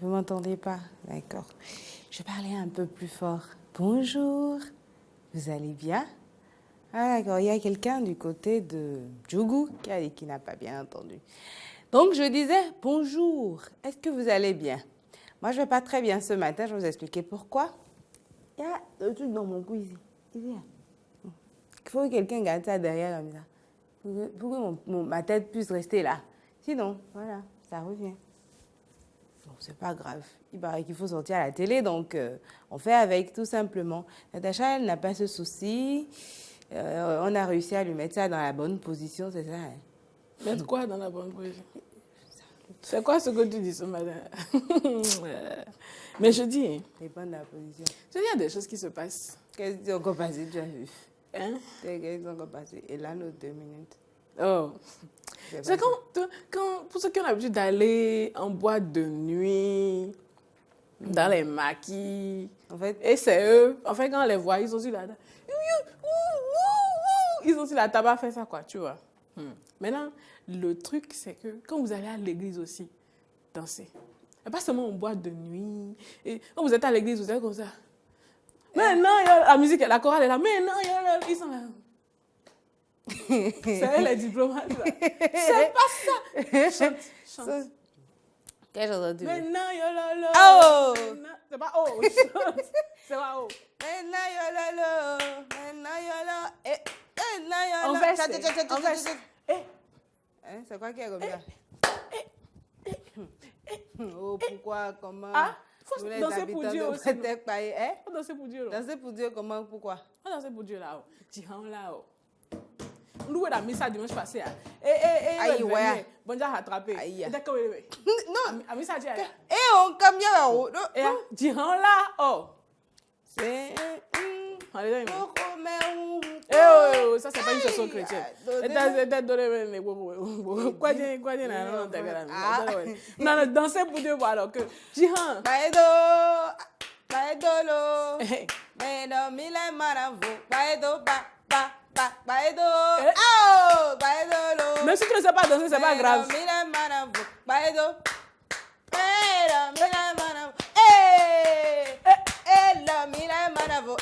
Vous ne m'entendez pas? D'accord. Je parlais un peu plus fort. Bonjour. Vous allez bien? Ah d'accord, il y a quelqu'un du côté de Djougou qui n'a pas bien entendu. Donc je disais bonjour. Est-ce que vous allez bien? Moi je ne vais pas très bien ce matin, je vais vous expliquer pourquoi. Il y a le truc dans mon cou ici. Ici. Il faut que quelqu'un garde ça derrière comme ça. Pour que ma tête puisse rester là. Sinon, voilà, ça revient. Bon, c'est pas grave. Il paraît qu'il faut sortir à la télé, donc on fait avec tout simplement. Natacha, elle n'a pas ce souci. On a réussi à lui mettre ça dans la bonne position, c'est ça. Hein? Mettre quoi dans la bonne position? C'est quoi ce que tu dis ce matin? Mais je dis... Dépend de la position. Il y a des choses qui se passent. Qu'est-ce qui s'est encore passé, tu as vu? Hein? Qu'est-ce qui s'est encore passé? Et là, nos 2 minutes. Oh. C'est quand, pour ceux qui ont l'habitude d'aller en boîte de nuit, dans les maquis, en fait, et c'est eux, en fait, quand on les voit, ils sont sur la... Ils sont sur la table à faire ça, quoi, tu vois. Maintenant, le truc, c'est que quand vous allez à l'église aussi, danser. Et pas seulement en boîte de nuit. Et quand vous êtes à l'église, vous êtes comme ça. Mais non, la musique, la chorale est là. Mais non, ils sont là. C'est eux les diplomates, là. C'est pas ça. Chante. Qu'est-ce que j'ai entendu? Mais non, yololo. Oh! C'est pas oh, chante. C'est pas oh. Mais non, yololo. Mais non, yololo. En fait, c'est quoi qui est comme ça? Oh, pourquoi, comment? Ah, faut danser pour Dieu aussi. Faut danser pour Dieu. Danser pour Dieu, comment, pourquoi? Faut danser pour Dieu là. Tiens là. Nous, on a mis ça dimanche passé. Aïe, ouais. Bon, j'ai rattrapé. Aïe. Non. A mis ça, tiens. On comme là. Tiens là. Oh. C'est... Allez, ça c'est pas une chanson chrétienne. Non, dansez pour Dieu, alors que Jihan. Baedolo. Baedo mille maravo. Baedo baedo. Oh, baedolo. Même si tu ne sais pas danser, c'est pas grave. Mille maravo. Baedo. Baedo mille maravo. Lo mille maravo.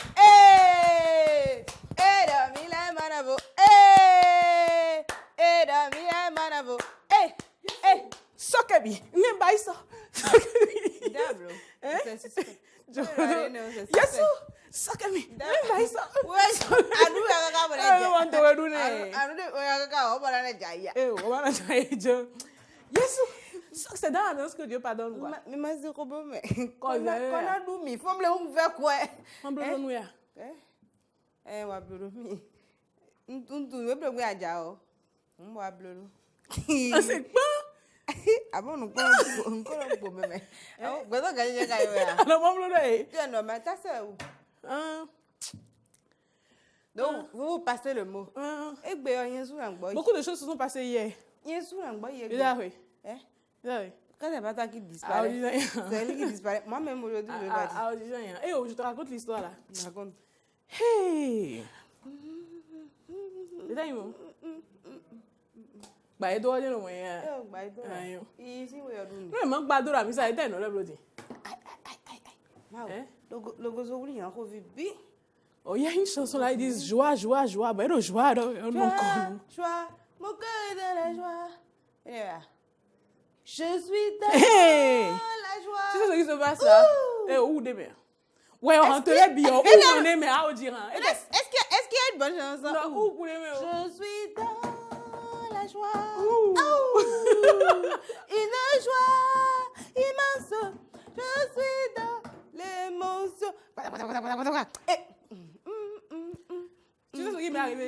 Sokebi, nimba iso. Sokebi. Diablo. Yesu, sokebi. Nimba iso. Anu ya kaka bole. I want to do ne. Anu ya kaka o bole na jaya. On va jaya. Yesu, c'est dans l'annonce que Dieu pardonne quoi. Mais moi c'est robot mais. Quand a dormi, faut me le faire quoi? On bleu nous ya. Wa bleu mi. Ntuntu we bleu ya jao. Wa bleu. C'est quoi? Ah bon, on mais. Gbọ́dọ̀ ga je ka yo ya. Alors mon bleu là. Tu non mais ça c'est où? Donc vous passez le mot. Beaucoup de choses se sont passées hier. Hier soir en boy hier. Oui. Oui. Quand c'est pas toi qui disparaît. C'est lui qui disparaît. Moi même aujourd'hui je vais pas dire. Je te raconte l'histoire là. Raconte. Hey. Baedo je no moya. Baedo. Ici où est nous. Non, manque pas de la mise à éteindre le blodi. Le gozo ouli en revu bi. Oh, il y a une chanson là, ils disent joie, joie, joie. Baedo joie, joie, mon cœur est dans la joie. Je suis dans la joie. Tu sais ce qui se passe là? Où demain? Ouais, on rentrait bien. Où on est, mais à Odiran. Est-ce qu'il y a une bonne chanson? Non, où pour les Je suis dans la joie. Une joie immense. Je suis dans l'émotion. Tu sais ce qui m'est arrivé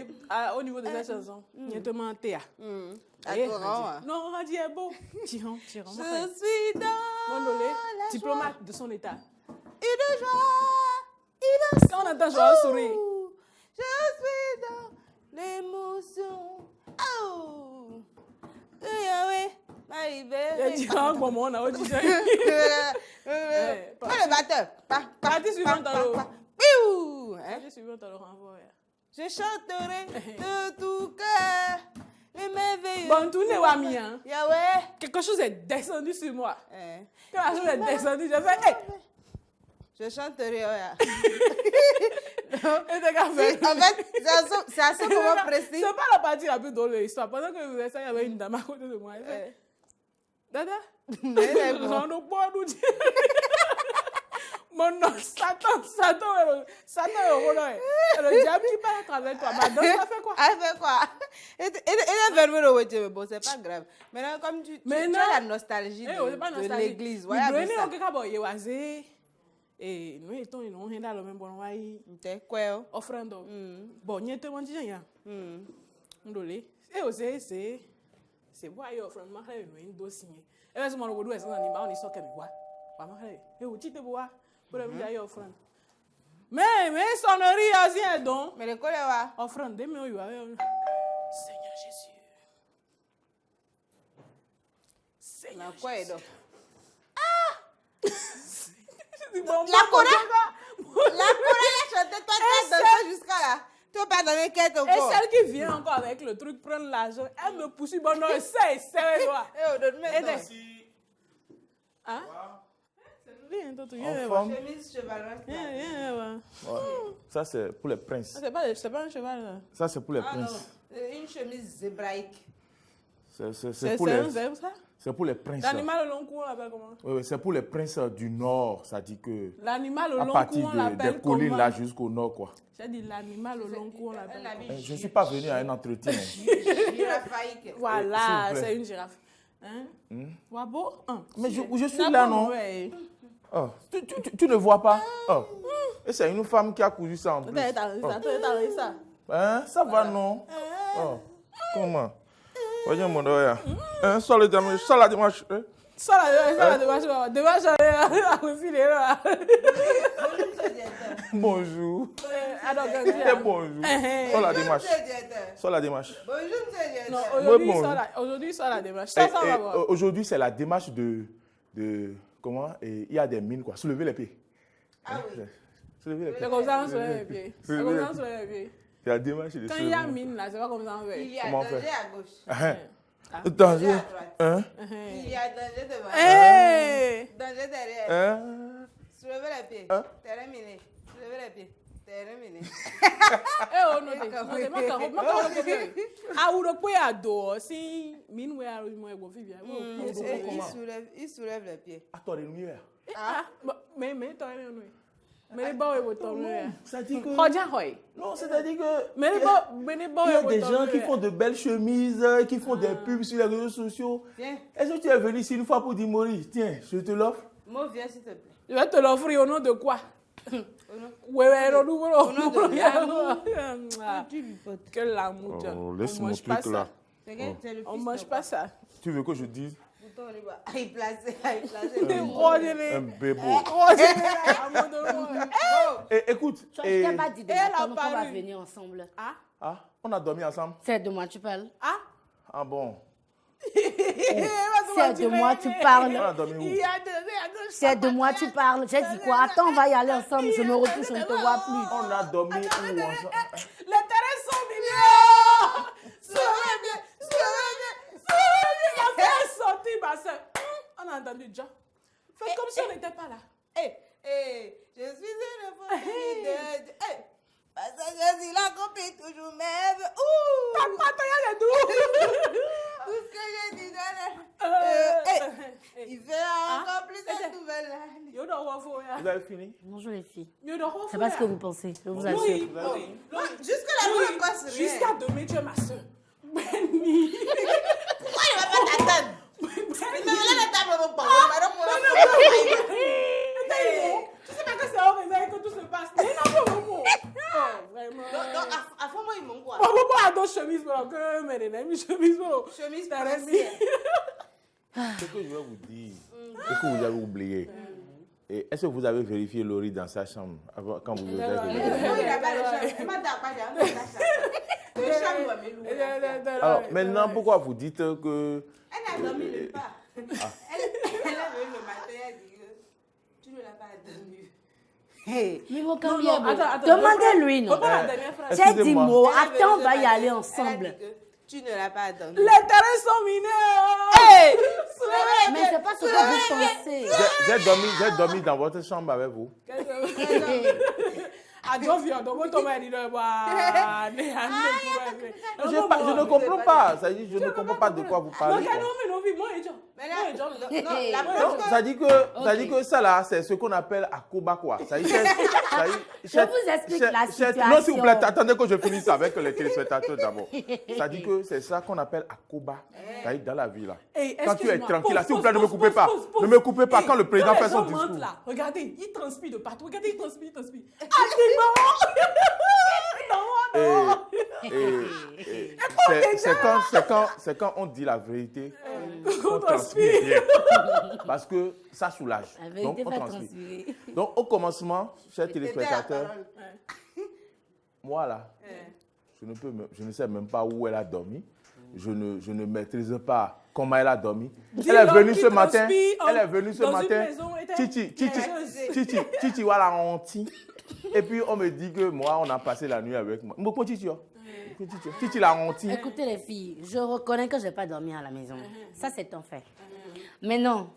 au niveau de cette chanson? Il y a tellement théa. Non, on a dit beau. Tiran. Je suis dans la joie. Diplomate de son état. Une joie. Quand on entend joie, on sourit. Je suis dans l'émotion. Oh. Yahweh, arrivé. Il y a dit un bon moment, on a dit. Pas le batteur. Partie suivante dans le. Piou. Partie suivante dans le renvoi. Je chanterai de tout cœur Le merveilleux. Bon, tournez, Wami, hein. Yahweh. Quelque chose est descendu sur moi. Eh. Quand la chose est descendue, j'ai fait, hey! Je chanterai, ouais. Et t'es qu'à faire. En fait, c'est à ce moment précis. C'est pas la partie la plus drôle de l'histoire. Pendant que vous êtes ça, il y avait une dame à côté de moi. Elle fait, Dada, on nous boit, nous dit. Mon nom, Satan est au rôle. Le diable qui parle à travers toi. Madame, ça fait quoi? Elle fait quoi? Elle est venue le week-end, mais bon, c'est pas grave. Maintenant, comme tu as la nostalgie de l'église, voilà. Et nous étions dans le même bon way. T'es quoi? Offrande. Bon, n'y était pas dit rien. Ndolé. Et aussi, c'est boire et offrande. Ma frère, nous dossier. Et là, je m'en redouais sans animal, on est sorti comme boire. Ma frère, et où tu te bois? Pour le dire offrande. Mais sonnerie à rien donc. Mais le quoi là? Offrande, mais oui, Seigneur Jésus. Seigneur quoi est donc? La Corée a chanté, toi tu as dansé jusqu'à là. Tu vas pas donner quête encore. Et celle qui vient encore avec le truc, prendre l'argent, elle me poursuit, bon non, c'est toi. Hein? Chemise cheval. Ça c'est pour les princes. C'est pas un cheval là. Ça c'est pour les princes. Une chemise zébraïque. C'est pour les... ça? C'est pour les princes. L'animal au long cou, on l'appelle comment? Oui, c'est pour les princes du nord. Ça dit que. L'animal au long cou, on l'appelle comment? Des collines là jusqu'au nord, quoi. J'ai dit l'animal au long cou, on l'appelle comment? Je ne suis pas venu à un entretien. Giraffaïque. Voilà, c'est une girafe. Hein? Wabo? Mais je suis là, non? Oh, tu ne vois pas? Oh. Et c'est une femme qui a cousu ça en plus. Ça. Hein? Ça va, non? Oh. Comment? Voyons mon doigt. Sors la démarche. Sors la démarche. Démarche à refiler là. Bonjour. Bonjour. Sors la démarche. Bonjour, aujourd'hui, sors la démarche. Aujourd'hui, c'est la démarche de comment? Et il y a des mines, quoi. Soulevez les pieds. Ah oui. Soulevez les pieds. C'est comme ça, on soulève les pieds. C'est comme ça, on soulève les pieds. C'est la démarche de quand il y a mine là, c'est pas comme ça on fait. Il y a danger à gauche. Danger. Hein? Il y a danger devant. Danger derrière. Soulevez les pieds. Terminé. Soulevez les pieds. Terminé. Oh non, ah ou le poids à dos si mine ouais à moi bon vivre. Il soulève les pieds. Attends, les lumières. Mais toi non. Mais les beaux et autant. Ça dit que. Non, c'est-à-dire que. Mais les beaux il y a des gens qui font de belles chemises, qui font des pubs sur les réseaux sociaux. Est-ce que tu es venu ici une fois pour dire Maurice, tiens, je te l'offre? Moi, viens s'il te plaît. Je vais te l'offrir au nom de quoi? Au nom de l'amour. Que l'amour. Laisse-moi truc là. On mange pas ça. Tu veux que je dise? Il place. Un bébé. Écoute. Je t'ai pas dit de quand on va venir ensemble. Ah, on a dormi ensemble. C'est de moi tu parles. Ah bon. C'est de moi tu parles. On a dormi où? C'est de moi tu parles. J'ai dit quoi? Attends, on va y aller ensemble. Je me retouche, je ne te vois plus. On a dormi où ensemble? Les terrains sont mignons. La fille est sortie, ma soeur. On a entendu déjà. Faites comme si on n'était pas là. Je suis une folie parce que je suis la copine toujours même. T'as pas rien de tout. Tout ce que j'ai dit il fait encore plus cette nouvelle année. Vous avez fini? Bonjour les filles. C'est pas ce que vous pensez, je vous assure. Oui. Jusque-là, vous ne passez rien. Jusqu'à demain, tu es ma soeur. Benny. Pourquoi il ne va pas t'attendre? Il me volait la table au bord. Tu sais pas que c'est horrible que tout se passe. Mais non, vraiment. Donc, à fond, moi, ils m'ont quoi? Pourquoi à dos chemise, que mes ennemis, chemise, chemise, ce que je vais vous dire, c'est que vous avez oublié. Est-ce que vous avez vérifié Laurie dans sa chambre avant, quand vous avez venu? Alors, maintenant, pourquoi vous dites que... Elle n'a dormi nulle part. Elle est venue le matin, elle dit que tu ne l'as pas dormi. Mais bon, quand demandez-lui, non? J'ai dit, attends, on va y aller ensemble. Tu ne l'as pas attendu. Les terrains sont minés. Hey! Mais c'est pas ce que vous pensez. J'ai dormi dans votre chambre avec vous. Je ne comprends pas. Ça dit, je ne comprends pas de quoi vous parlez. Ça dit que ça là, c'est ce qu'on appelle Akoba quoi. Ça dit, je vous explique la situation. Non, s'il vous plaît, attendez que je finisse avec les téléspectateurs d'abord. Ça dit que c'est ça qu'on appelle Akoba. Ça dit dans la vie là. Quand tu es tranquille là, s'il vous plaît, ne me coupez pas. Ne me coupez pas quand le président fait son discours. Regardez, il transpire de partout. Regardez, il transpire. C'est quand on dit la vérité qu'on transpire bien. Parce que ça soulage. Donc, on transpire. Donc, au commencement, chers téléspectateurs, moi là, je ne sais même pas où elle a dormi. Je ne maîtrise pas comment elle a dormi. Elle est venue ce matin. Titi, voilà, on tient. Et puis, on me dit que moi, on a passé la nuit avec moi. Titi l'a honte. Écoutez les filles, je reconnais que je n'ai pas dormi à la maison. Ça, c'est un fait. Mais non.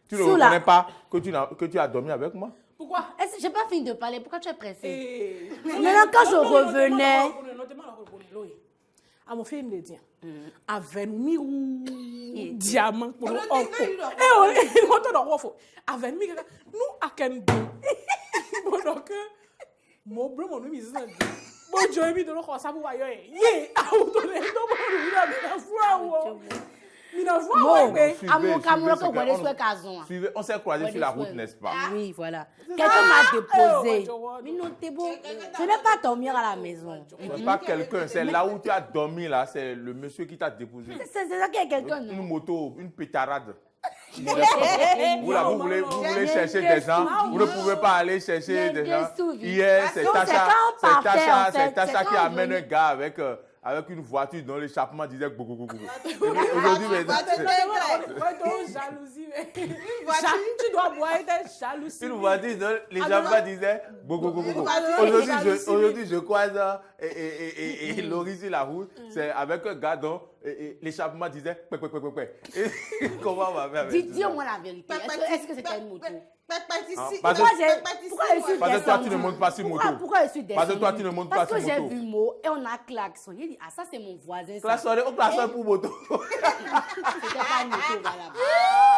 Tu ne reconnais pas que tu as dormi avec moi? Pourquoi? Je n'ai pas fini de parler. Pourquoi tu es pressée? Maintenant, quand je revenais... À mon film de dire, avec nous, diamant, pour nous, avec nous, à quel bon, donc, mon bleu, mon ami, bon, je vais de l'eau, ça vous voyez, on s'est croisés sur la route, n'est-ce pas? Oui, voilà. Quelqu'un m'a déposé. Mais non, t'es beau. Je n'ai pas dormir à la maison. C'est pas quelqu'un, c'est là où tu as dormi, là, c'est le monsieur qui t'a déposé. C'est ça qu'il y a quelqu'un, non? Une moto, une pétarade. Vous voulez chercher des gens, vous ne pouvez pas aller chercher des gens. Hier, c'est Tacha qui amène un gars avec une voiture dont l'échappement disait beaucoup. Aujourd'hui, jalousie. Tu dois boire des jalousies. Une voiture dont l'échappement disait beaucoup. Aujourd'hui, je croise Laurie sur la route, c'est avec un gars dont l'échappement disait comment on va faire avec ça? Dis-moi la vérité. Est-ce que c'était une moto? Parce que toi, tu ne montes pas sur moto. Pourquoi je suis descendue? Parce que toi, tu ne montes pas sur moto. Parce que j'ai vu mot et on a klaxonné. Il dit, ah, ça, c'est mon voisin. On klaxonne pour moto. C'était pas une moto, voilà.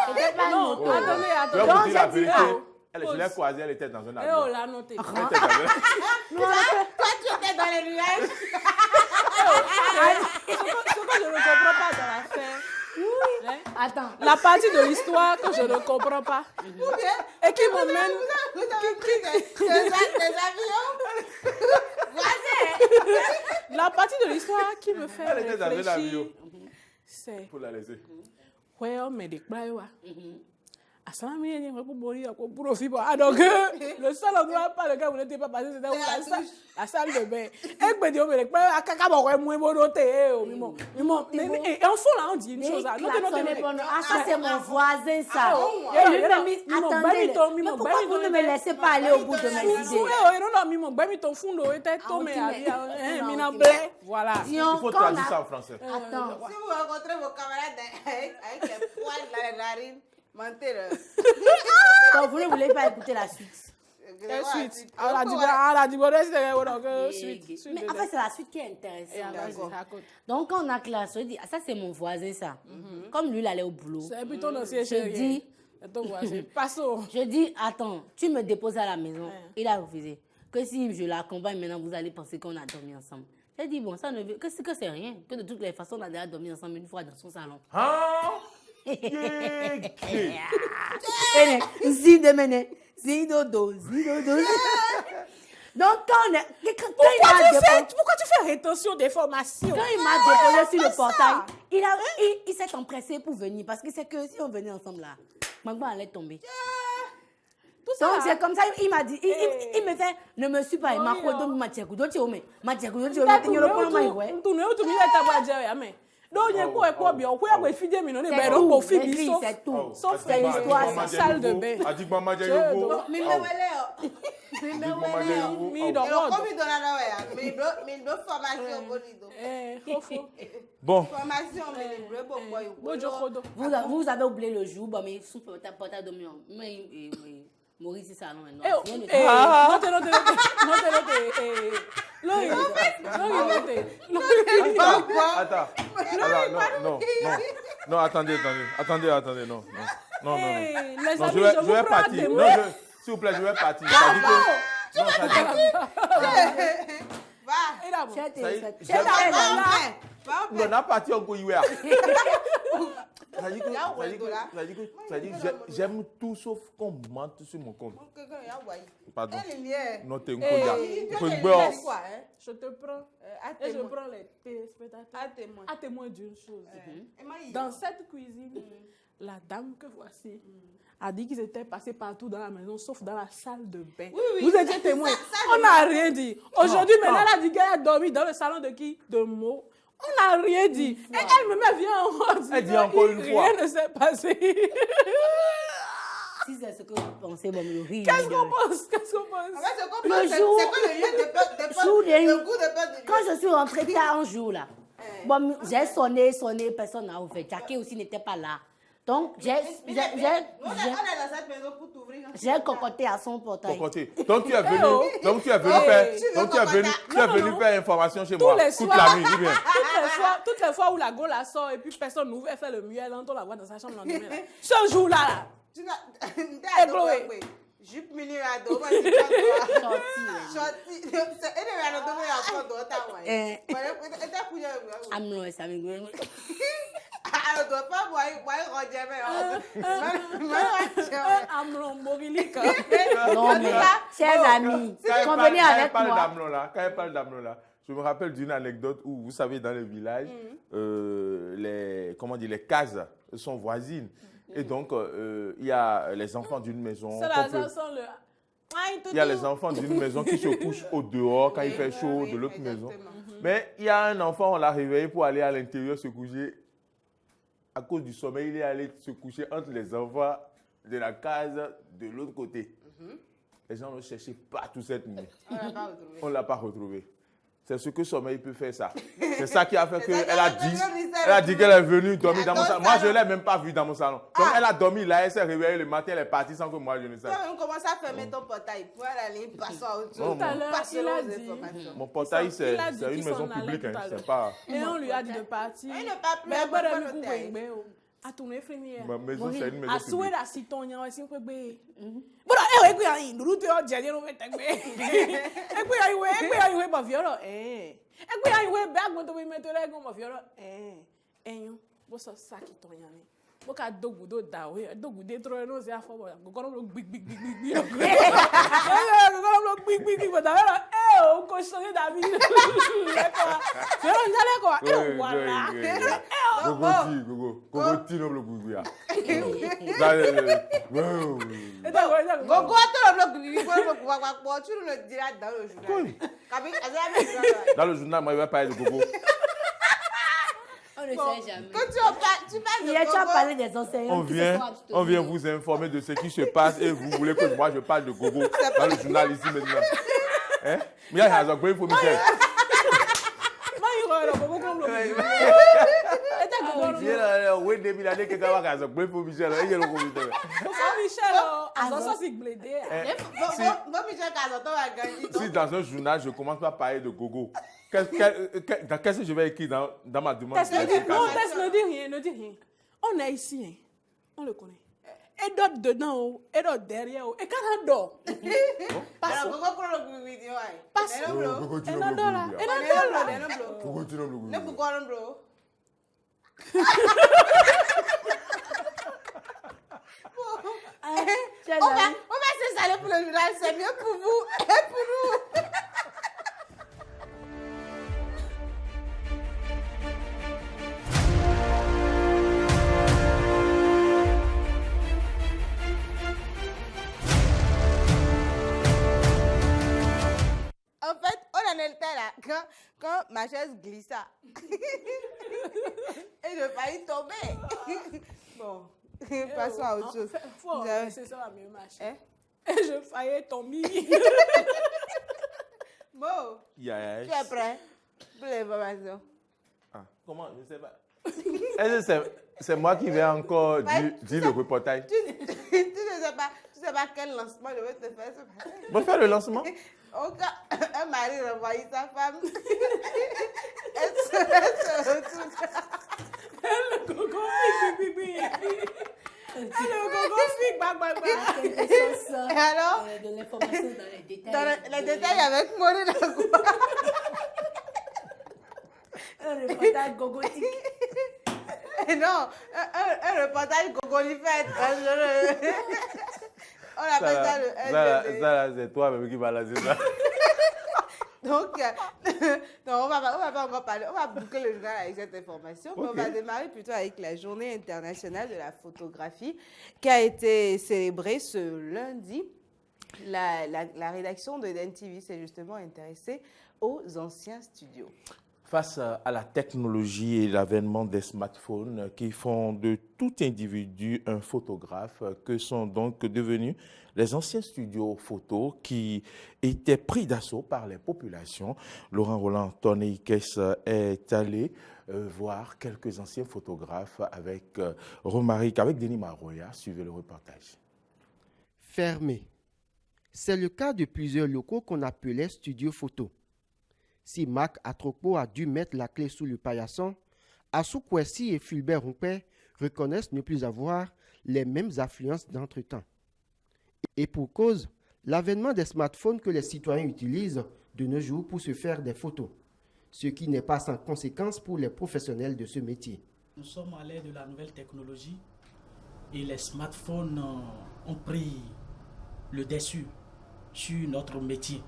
C'était pas une moto. Attendez. Je vais vous dire la vérité. Je l'ai croisée, elle était dans un avion. On l'a noté. Toi, tu étais dans les nuages. Ce que je ne comprends pas dans l'affaire. Oui. Attends. La partie de l'histoire que je ne comprends pas. Et qui m'emmène. Des avions. La partie de l'histoire qui me fait réfléchir. C'est. Pour la laisser. Ouais, on me dit, donc, le seul endroit par lequel vous n'étiez pas passé, c'était la salle de bain. Et en fond, là, on dit une chose. Ah, ça, c'est mon voisin, ça. Attendez, mais pourquoi vous ne me laissez pas aller au bout de mes idées? Voilà. Il faut traduire ça en français. Attends. Si vous rencontrez vos camarades avec les poils dans les narines, mentez. Donc, vous ne voulez pas écouter la suite? Mais en fait, c'est la suite qui est intéressante. Donc, quand on a classe, je dis, ah, ça, c'est mon voisin, ça. Comme lui, il allait au boulot. Je dis, attends, tu me déposes à la maison. Il a refusé. Que si je l'accompagne maintenant, vous allez penser qu'on a dormi ensemble. J'ai dit, bon, ça ne veut que c'est rien. Que de toutes les façons, on a déjà dormi ensemble une fois dans son salon. Donc, pourquoi tu fais rétention des formations? Quand il m'a déposé sur le portail, il s'est empressé pour venir. Parce que c'est que si on venait ensemble là, maman allait tomber. Donc, c'est comme ça, il m'a dit, il me fait, ne me suis pas, il m'a dit, sauf l'histoire, sa salle de bain. Bon. Vous avez oublié le jour, bon, mais sous portable de mieux. Maurice, c'est ça, non? Non, non, attendez, non. Non, je vais partir. Non, s'il vous plaît, je vais partir. Ça dit que... Non, ça dit que... On a parti encore hier. Ça dit que j'aime tout sauf qu'on mente sur mon compte. Pardon. Non, t'es un cognac. Je te prends et je prends les téléspectateurs à témoin d'une chose. Dans cette cuisine, la dame que voici a dit qu'ils étaient passés partout dans la maison, sauf dans la salle de bain. Vous étiez témoin. On n'a rien dit. Aujourd'hui, maintenant, elle a dit qu'elle a dormi dans le salon de qui? De Mo. On n'a rien dit. Et elle-même vient en rose. Elle dit encore une fois. Rien ne s'est passé. Si c'est ce que vous pensez, bon, le riz. Qu'est-ce qu'on pense? Le jour, quand je suis rentrée tard un jour, là, bon, j'ai sonné, personne n'a ouvert. Jackie aussi n'était pas là. Donc, j'ai cocoté à son portail. Donc, tu es venu faire information chez moi toute la nuit. Toutes les fois où la go la sort et puis personne n'ouvre, elle fait le mieux, elle entend la voix dans sa chambre lendemain. Ce jour-là, Jupe mini rado, non, mais, chers amis, convenez avec moi. Quand elle parle d'Amnon là, je me rappelle d'une anecdote où, vous savez, dans le village, les cases sont voisines. Et donc, il y a les enfants d'une maison. Il y a les enfants d'une maison qui se couchent au dehors quand il fait chaud de l'autre maison. Mais il y a un enfant, on l'a réveillé pour aller à l'intérieur se coucher. À cause du sommeil, il est allé se coucher entre les enfants de la case de l'autre côté. Les gens l'ont cherché partout cette nuit. On ne l'a pas retrouvé. C'est ce que sommeil peut faire, ça. C'est ça qui a fait qu'elle a dit qu'elle est venue dormir dans mon salon. Moi, je ne l'ai même pas vue dans mon salon. Donc, elle a dormi là, elle s'est réveillée le matin, elle est partie sans que moi, je ne sache. On commence à fermer ton portail pour aller passer à autre chose. Tout à l'heure, il a dit... Mon portail, c'est une maison publique. C'est pas... Et on lui a dit de partir. Il ne part plus. A tourner frimière. Ma maison, c'est une maison publique. A souhait la citoyen, aussi, on peut bé. Voilà, et puis, il nous dit, on dit, on va t'aider. Et puis, il va violer. Et puis, il va back, on doit mettre les gommes violer. Et bon, ça, qui t'en y a. Bon, qu'à dogudo dawe, dogudo trop, non, c'est à fond. Gogorom le big. Gogorom le big. Voilà, on cochonne David. D'accord. C'est un quoi. Et voilà. Gogo, tire le bouillard. Gogo, tu le diras dans le journal. Dans le journal, moi, je vais parler de Gogo. On ne sait jamais. Quand tu parles de Gogo, parlé des enseignants. On vient vous informer de ce qui se passe et vous voulez que moi je parle de Gogo dans le journal ici maintenant. Hein? Mais il y a un peu pour Michel. Si dans un journal, je commence par parler de Gogo, qu'est-ce que je vais écrire dans ma demande? Non, Tess ne dit rien. On est ici, hein. On le connaît. Et d'autres dedans, et d'autres derrière, et quand on dort. Passe. Et on dort là. On va s'installer pour le journal, c'est mieux pour vous et pour nous. En fait, on en était là quand ma chaise glissa. Et je faillis tomber. Bon, passons à autre chose. C'est ça la meilleure marche. Et je faillais tomber. Bon, tu es prêt pour l'information? Comment? Je ne sais pas. Est-ce que c'est moi qui vais encore dire le reportage? Tu ne sais pas quel lancement je vais te faire ce matin. On va faire le lancement? Au cas un mari renvoie sa femme, elle se retourne. Le coco pipi. Le coco figue, bang. Et alors? De l'information dans les détails. Dans les détails avec Maudit Lacroix. Un reportage gogotique. Non, un reportage gogolifère dangereux. On appelle ça le LGD. Ça, c'est toi-même qui va lancer ça. Donc, non, on va pas encore parler. On va boucler le journal avec cette information. Okay. Mais on va démarrer plutôt avec la Journée internationale de la photographie qui a été célébrée ce lundi. La rédaction de DenTV s'est justement intéressée aux anciens studios. Face à la technologie et l'avènement des smartphones qui font de tout individu un photographe, que sont donc devenus les anciens studios photos qui étaient pris d'assaut par les populations. Laurent Roland Tonneikes est allé voir quelques anciens photographes avec Romaric, avec Denis Maroya. Suivez le reportage. Fermé. C'est le cas de plusieurs locaux qu'on appelait studios photos. Si Marc Atropo a dû mettre la clé sous le paillasson, Assou Kwesi et Fulbert Rompé reconnaissent ne plus avoir les mêmes affluences d'entretemps. Et pour cause, l'avènement des smartphones que les citoyens utilisent de nos jours pour se faire des photos, ce qui n'est pas sans conséquence pour les professionnels de ce métier. Nous sommes à l'ère de la nouvelle technologie et les smartphones ont pris le dessus sur notre métier.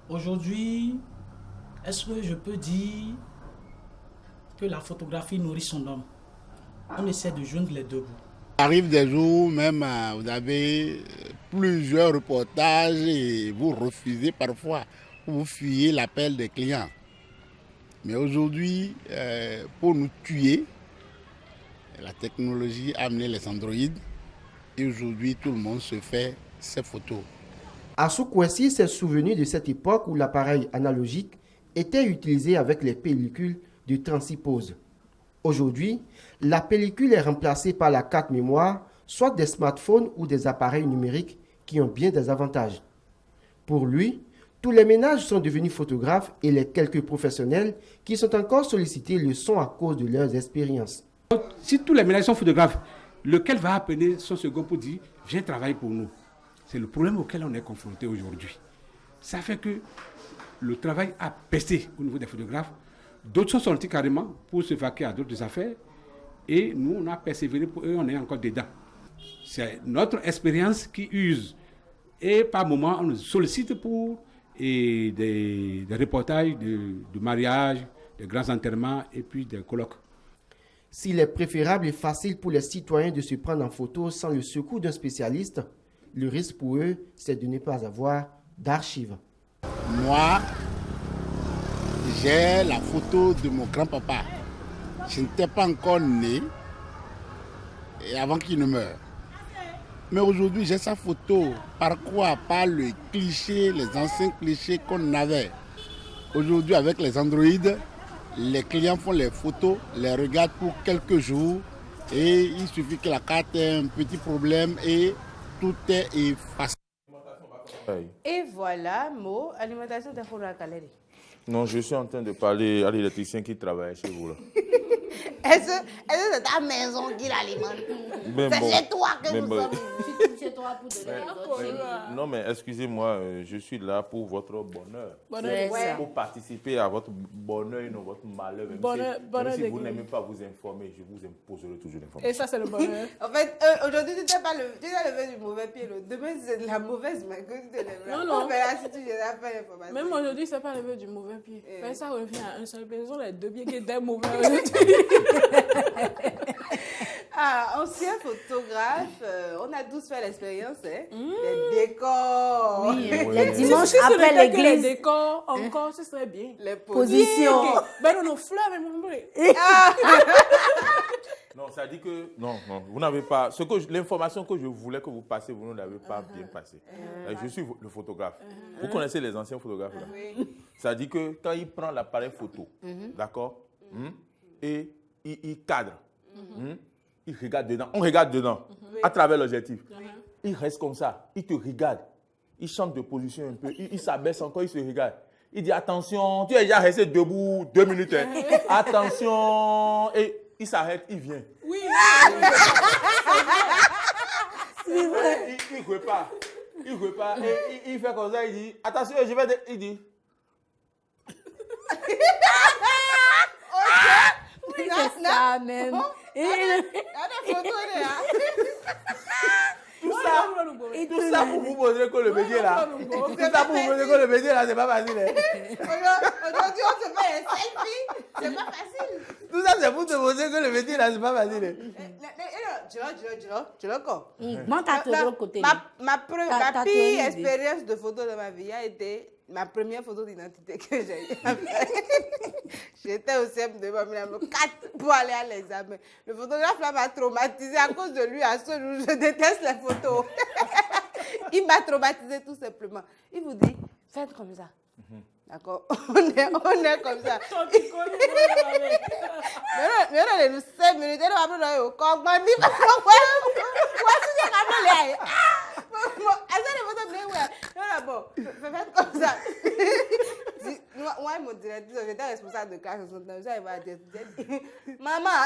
Aujourd'hui, est-ce que je peux dire que la photographie nourrit son homme? On essaie de joindre les deux bouts. Il arrive des jours, même vous avez plusieurs reportages et vous refusez parfois, vous fuyez l'appel des clients. Mais aujourd'hui, pour nous tuer, la technologie a amené les androïdes et aujourd'hui tout le monde se fait ses photos. Assou Kwesi s'est souvenu de cette époque où l'appareil analogique était utilisé avec les pellicules de 36 poses. Aujourd'hui, la pellicule est remplacée par la carte mémoire, soit des smartphones ou des appareils numériques qui ont bien des avantages. Pour lui, tous les ménages sont devenus photographes et les quelques professionnels qui sont encore sollicités le sont à cause de leurs expériences. Si tous les ménages sont photographes, lequel va appeler son second pour dire « viens travailler pour nous ». C'est le problème auquel on est confronté aujourd'hui. Ça fait que le travail a baissé au niveau des photographes. D'autres sont sortis carrément pour se vaquer à d'autres affaires. Et nous, on a persévéré pour eux, on est encore dedans. C'est notre expérience qui use. Et par moments, on nous sollicite pour des reportages de mariage, de grands enterrements et puis des colloques. S'il est préférable et facile pour les citoyens de se prendre en photo sans le secours d'un spécialiste, le risque pour eux, c'est de ne pas avoir d'archives. Moi, j'ai la photo de mon grand-papa. Je n'étais pas encore né avant qu'il ne meure. Mais aujourd'hui, j'ai sa photo. Par quoi? Par le cliché, les anciens clichés qu'on avait. Aujourd'hui, avec les androïdes, les clients font les photos, les regardent pour quelques jours et il suffit que la carte ait un petit problème et tout est effacé. Et voilà, Mo, alimentation de la galerie. Non, je suis en train de parler à l'électricien qui travaille chez vous là. Est-ce que c'est ta maison qui l'alimente? C'est chez toi que nous sommes. Chez toi pour donner les autres. Non, mais excusez-moi, je suis là pour votre bonheur. Pour participer à votre bonheur et non votre malheur. Même si vous n'aimez pas vous informer, je vous imposerai toujours l'information. Et ça, c'est le bonheur. En fait, aujourd'hui, tu t'es levé du mauvais pied. Demain, c'est de la mauvaise main que tu te lèveras. Non. On verra si tu n'as pas l'information. Même aujourd'hui, c'est pas levé du mauvais pied. Mais ça revient à un seul pied. Ce sont les deux pieds qui étaient mauvais aujourd'hui. Ancien photographe, on a tous fait l'expérience, hein? Les décors. Oui, les dimanches après l'église. Les décors, encore, ce serait bien. Les positions. Ben non, fleurs, mais mon blé. Non, ça dit que... Non, vous n'avez pas... L'information que je voulais que vous passiez, vous ne l'avez pas bien passée. Je suis le photographe. Vous connaissez les anciens photographes là? Oui. Ça dit que quand il prend l'appareil photo, d'accord, et il cadre, il regarde dedans, on regarde dedans, à travers l'objectif. Il reste comme ça, il te regarde, il change de position un peu, il s'abaisse encore, il se regarde. Il dit attention, tu es déjà resté debout 2 minutes. Hein. Attention, et il s'arrête, il vient. Oui. C'est vrai. Il repart. Il repart. Et il fait comme ça, il dit attention, je vais. Il dit. Oui, c'est ça même. Tout ça pour vous montrer que le métier là. Tout ça pour vous montrer que le métier là, c'est pas facile. Aujourd'hui, on se fait un selfie. C'est pas facile. Tout ça, c'est pour te montrer que le métier là, c'est pas facile. Ma pire expérience de photo de ma vie a été ma première photo d'identité que j'ai eue. J'étais au CEP de Bamilano 4 pour aller à l'examen. Le photographe là m'a traumatisé à cause de lui. À ce jour, je déteste les photos. Il m'a traumatisé tout simplement. Il vous dit, faites comme ça. D'accord, on est comme ça. Mais on est nous 5 minutes, on va prendre au corps. Faites comme ça. Moi, mon directeur, j'étais responsable de classe. Il va dire, maman,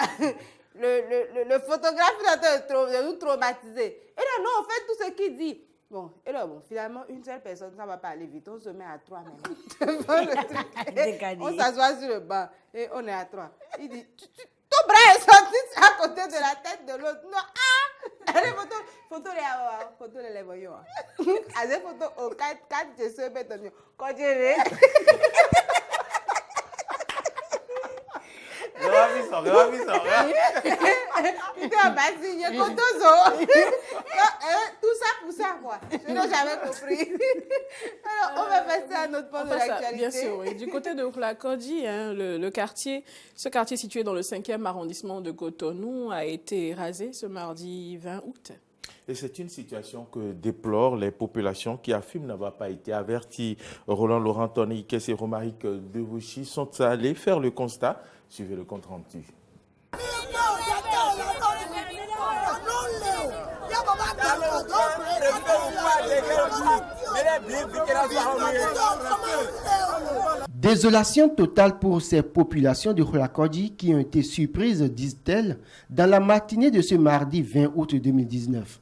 le photographe est en train de nous traumatiser. Et là, non, on fait tout ce qu'il dit. Bon, et là, finalement, une seule personne, ça ne va pas aller vite. On se met à 3 maintenant. On s'assoit sur le banc et on est à 3. Il dit, ton bras est sorti à côté de la tête de l'autre. Non, les photos, les voyons. As des photos au 4, je sais pas, continuez. Tout ça pour ça, quoi. Je n'ai jamais compris. Alors, on va passer à notre point de l'actualité. Bien sûr, oui. Du côté de Oukhlakodji, ce quartier situé dans le 5e arrondissement de Cotonou a été rasé ce mardi 20 août. Et c'est une situation que déplorent les populations qui affirment n'avoir pas été averties. Roland Laurent, Tony Kess et Romaric Devouchi sont allés faire le constat. Suivez le compte rendu. Désolation totale pour ces populations de Oukhlakodji qui ont été surprises, disent-elles, dans la matinée de ce mardi 20 août 2019.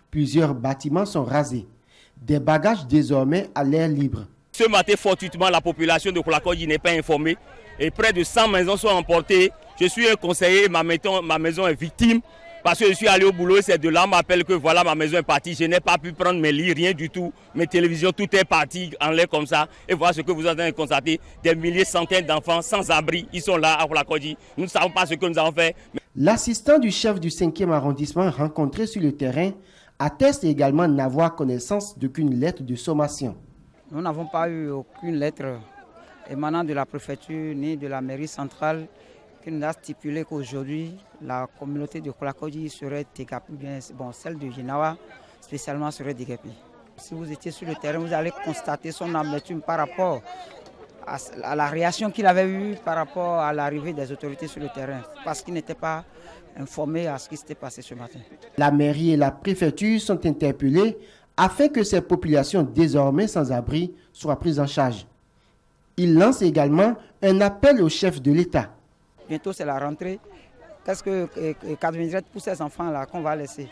Plusieurs bâtiments sont rasés. Des bagages désormais à l'air libre. Ce matin, fortuitement, la population de Oukhlakodji n'est pas informée et près de 100 maisons sont emportées. Je suis un conseiller, ma maison est victime parce que je suis allé au boulot et c'est de là qu'on m'appelle que voilà, ma maison est partie. Je n'ai pas pu prendre mes lits, rien du tout. Mes télévisions, tout est parti en l'air comme ça. Et voilà ce que vous êtes en train de constater. Des milliers, centaines d'enfants sans abri, ils sont là à Oukhlakodji. Nous ne savons pas ce que nous avons fait. L'assistant du chef du 5e arrondissement rencontré sur le terrain atteste également n'avoir connaissance d'aucune lettre de sommation. Nous n'avons pas eu aucune lettre émanant de la préfecture ni de la mairie centrale qui nous a stipulé qu'aujourd'hui la communauté de Oukhlakodji serait dégapée, bien celle de Ginawa spécialement serait dégapée. Si vous étiez sur le terrain, vous allez constater son amertume par rapport à la réaction qu'il avait eue par rapport à l'arrivée des autorités sur le terrain, parce qu'il n'était pas informé à ce qui s'était passé ce matin. La mairie et la préfecture sont interpellées afin que ces populations désormais sans abri soient prises en charge. Il lance également un appel au chef de l'État. Bientôt c'est la rentrée. Qu'est-ce que Kadouinzet pour ces enfants-là qu'on va laisser?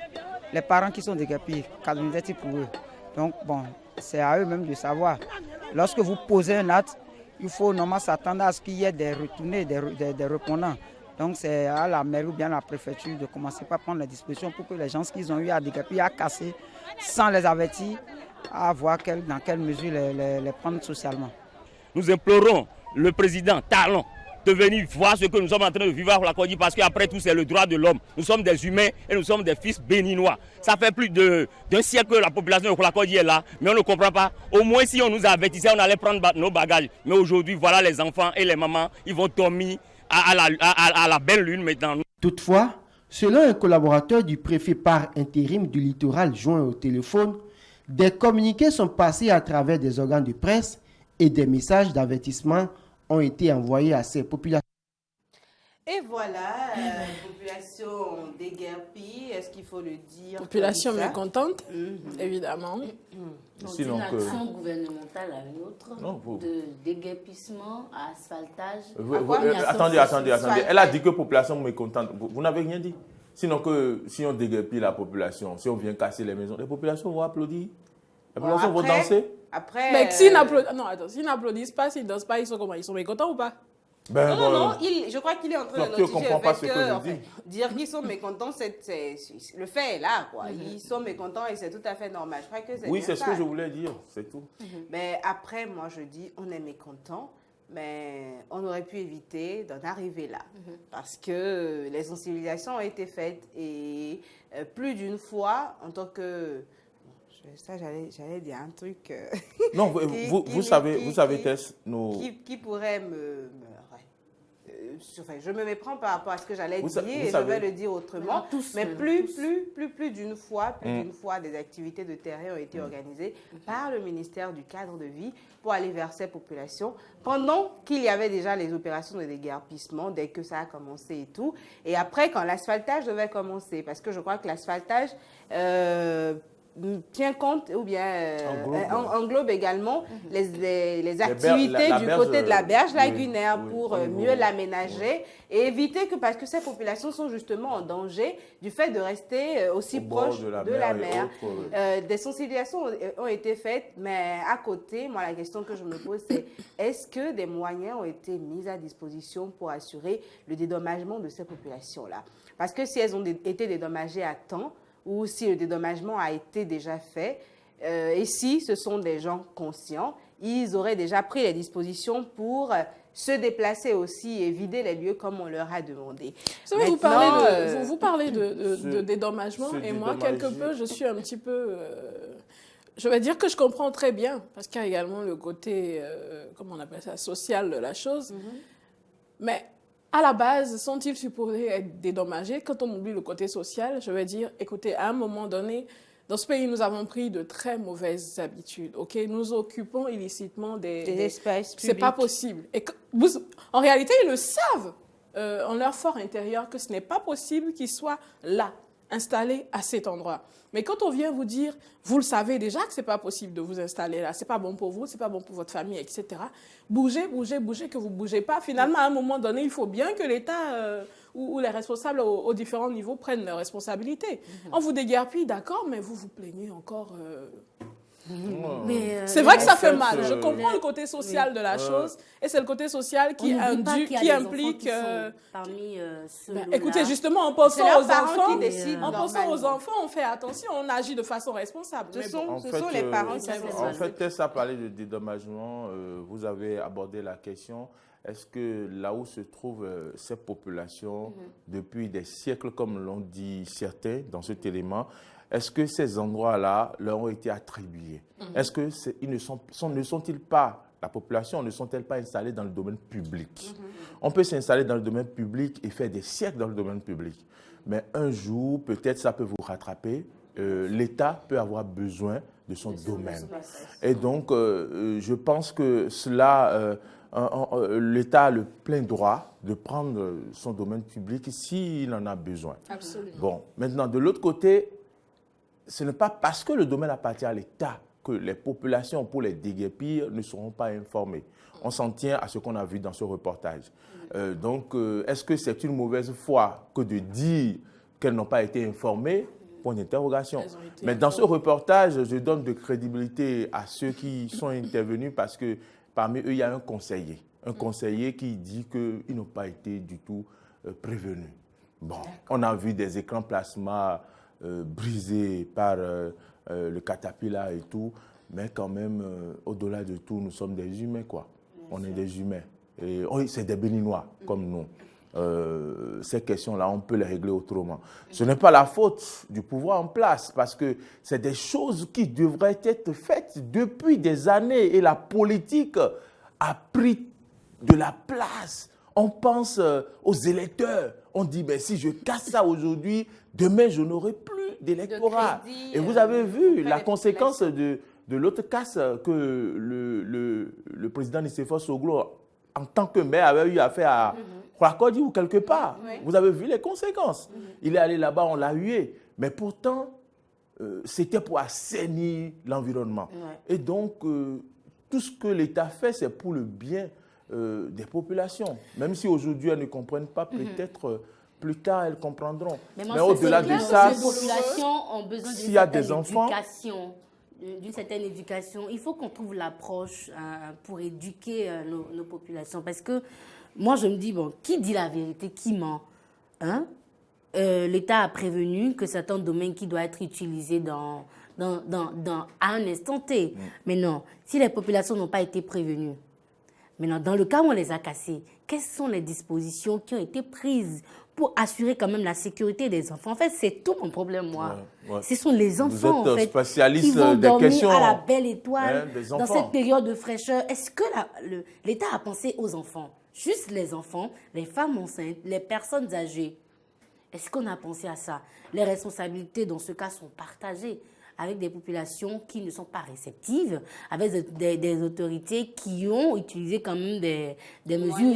Les parents qui sont dégapés, Kadouinzet pour eux. Donc bon, c'est à eux-mêmes de savoir. Lorsque vous posez un acte, il faut normalement s'attendre à ce qu'il y ait des retournés, des répondants. Donc c'est à la mairie ou bien à la préfecture de commencer par prendre les dispositions pour que les gens qu'ils ont eu à dégaper, à casser, sans les avertir, à voir dans quelle mesure les prendre socialement. Nous implorons le président Talon de venir voir ce que nous sommes en train de vivre à Oukhlakodji parce qu'après tout c'est le droit de l'homme. Nous sommes des humains et nous sommes des fils béninois. Ça fait plus d'un siècle que la population de Oukhlakodji est là, mais on ne comprend pas. Au moins si on nous avertissait, on allait prendre nos bagages. Mais aujourd'hui, voilà les enfants et les mamans, ils vont dormir à la belle lune maintenant. Toutefois, Selon un collaborateur du préfet par intérim du littoral joint au téléphone, des communiqués sont passés à travers des organes de presse et des messages d'avertissement ont été envoyés à ces populations. Et voilà, population déguerpie, est-ce qu'il faut le dire? Population mécontente, évidemment. Sinon une action gouvernementale à une autre, de déguerpissement à asphaltage. Attendez. Elle a dit que population mécontente. Vous n'avez rien dit. Sinon que si on déguerpit la population, si on vient casser les maisons, les populations vont applaudir. Les populations vont danser. Après, mais s'ils n'applaudissent pas, s'ils ne dansent pas, ils sont comment? Ils sont mécontents ou pas? Non, je crois qu'il est en train de notifier dire qu'ils sont mécontents, le fait est là, quoi. Ils sont mécontents et c'est tout à fait normal. Je crois que c'est ce que je voulais dire, c'est tout. Mais après, moi, je dis, on est mécontent, mais on aurait pu éviter d'en arriver là. Parce que les sensibilisations ont été faites et plus d'une fois, en tant que... Ça, j'allais dire un truc... non, vous savez, Tess, qui pourrait enfin, je me méprends par rapport à ce que j'allais dire et je vais le dire autrement. Mais plus d'une fois, des activités de terrain ont été organisées par le ministère du cadre de vie pour aller vers ces populations pendant qu'il y avait déjà les opérations de déguerpissement dès que ça a commencé et tout. Et après, quand l'asphaltage devait commencer, parce que je crois que l'asphaltage... tient compte ou bien englobe également les activités du côté de la berge lagunaire pour mieux l'aménager et éviter que, parce que ces populations sont justement en danger du fait de rester aussi proches de la mer. Des sensibilisations ont été faites, mais à côté, moi la question que je me pose c'est est-ce que des moyens ont été mis à disposition pour assurer le dédommagement de ces populations-là? Parce que si elles ont été dédommagées à temps, ou si le dédommagement a été déjà fait, et si ce sont des gens conscients, ils auraient déjà pris les dispositions pour se déplacer aussi et vider les lieux comme on leur a demandé. Vous parlez de dédommagement et moi, quelque peu, je suis un petit peu... je vais dire que je comprends très bien, parce qu'il y a également le côté, comment on appelle ça, social de la chose. Mais... à la base, sont-ils supposés être dédommagés? Quand on oublie le côté social, je vais dire, écoutez, à un moment donné, dans ce pays, nous avons pris de très mauvaises habitudes. Ok, nous occupons illicitement des espaces publics. C'est pas possible. Et en réalité, ils le savent en leur fort intérieur que ce n'est pas possible qu'ils soient là, installés à cet endroit. Mais quand on vient vous dire, vous le savez déjà que ce n'est pas possible de vous installer là, ce n'est pas bon pour vous, ce n'est pas bon pour votre famille, etc. Bougez, que vous ne bougez pas. Finalement, à un moment donné, il faut bien que l'État ou les responsables aux différents niveaux prennent leurs responsabilités. On vous déguerpit, d'accord, mais vous vous plaignez encore... c'est vrai que ça fait mal. Je comprends le côté social de la chose et c'est le côté social qui implique. Écoutez, justement, en pensant aux enfants, on fait attention, on agit de façon responsable. Ce sont les parents qui en fait, Tess a parlé de dédommagement. Vous avez abordé la question. Est-ce que là où se trouvent ces populations depuis des siècles, comme l'ont dit certains dans cet élément, est-ce que ces endroits-là leur ont été attribués? Est-ce que ne sont-ils pas, la population, ne sont-elles pas installées dans le domaine public? On peut s'installer dans le domaine public et faire des siècles dans le domaine public. Mais un jour, peut-être ça peut vous rattraper. L'État peut avoir besoin de son domaine. Et donc, je pense que cela, l'État a le plein droit de prendre son domaine public s'il en a besoin. Absolument. Bon, maintenant, de l'autre côté, ce n'est pas parce que le domaine appartient à l'État que les populations, pour les déguerpir, ne seront pas informées. On s'en tient à ce qu'on a vu dans ce reportage. Donc, est-ce que c'est une mauvaise foi que de dire qu'elles n'ont pas été informées? Point d'interrogation. Mais dans ce reportage, je donne de crédibilité à ceux qui sont intervenus parce que parmi eux, il y a un conseiller qui dit qu'ils n'ont pas été du tout prévenus. Bon, on a vu des écrans plasma brisés par le Caterpillar et tout, mais quand même, au-delà de tout, nous sommes des humains, quoi. On est des humains. Et c'est des Béninois, comme nous. Ces questions-là, on peut les régler autrement. Ce n'est pas la faute du pouvoir en place, parce que c'est des choses qui devraient être faites depuis des années et la politique a pris de la place. On pense aux électeurs. On dit, ben, si je casse ça aujourd'hui, demain, je n'aurai plus d'électorat. Et vous avez vu la conséquence de l'autre casse que le président Nicéphore Soglo, en tant que maire, avait eu à faire à Kwakodi ou quelque part. Vous avez vu les conséquences. Il est allé là-bas, on l'a hué. Mais pourtant, c'était pour assainir l'environnement. Et donc, tout ce que l'État fait, c'est pour le bien des populations. Même si aujourd'hui, elles ne comprennent pas, peut-être plus tard, elles comprendront. Mais au-delà de ça, les populations ont besoin s'il y a des enfants, d'une certaine éducation. Il faut qu'on trouve l'approche pour éduquer nos populations. Parce que moi, je me dis, bon, qui dit la vérité, qui ment, hein? L'État a prévenu que certains domaines qui doivent être utilisés à un instant T. Mais non, si les populations n'ont pas été prévenues, maintenant, dans le cas où on les a cassés, quelles sont les dispositions qui ont été prises pour assurer quand même la sécurité des enfants? En fait, c'est tout mon problème, moi. Ce sont les enfants, en fait, qui vont dormir à la belle étoile dans cette période de fraîcheur. Est-ce que l'État a pensé aux enfants? Juste les enfants, les femmes enceintes, les personnes âgées. Est-ce qu'on a pensé à ça? Les responsabilités, dans ce cas, sont partagées avec des populations qui ne sont pas réceptives, avec des autorités qui ont utilisé quand même des mesures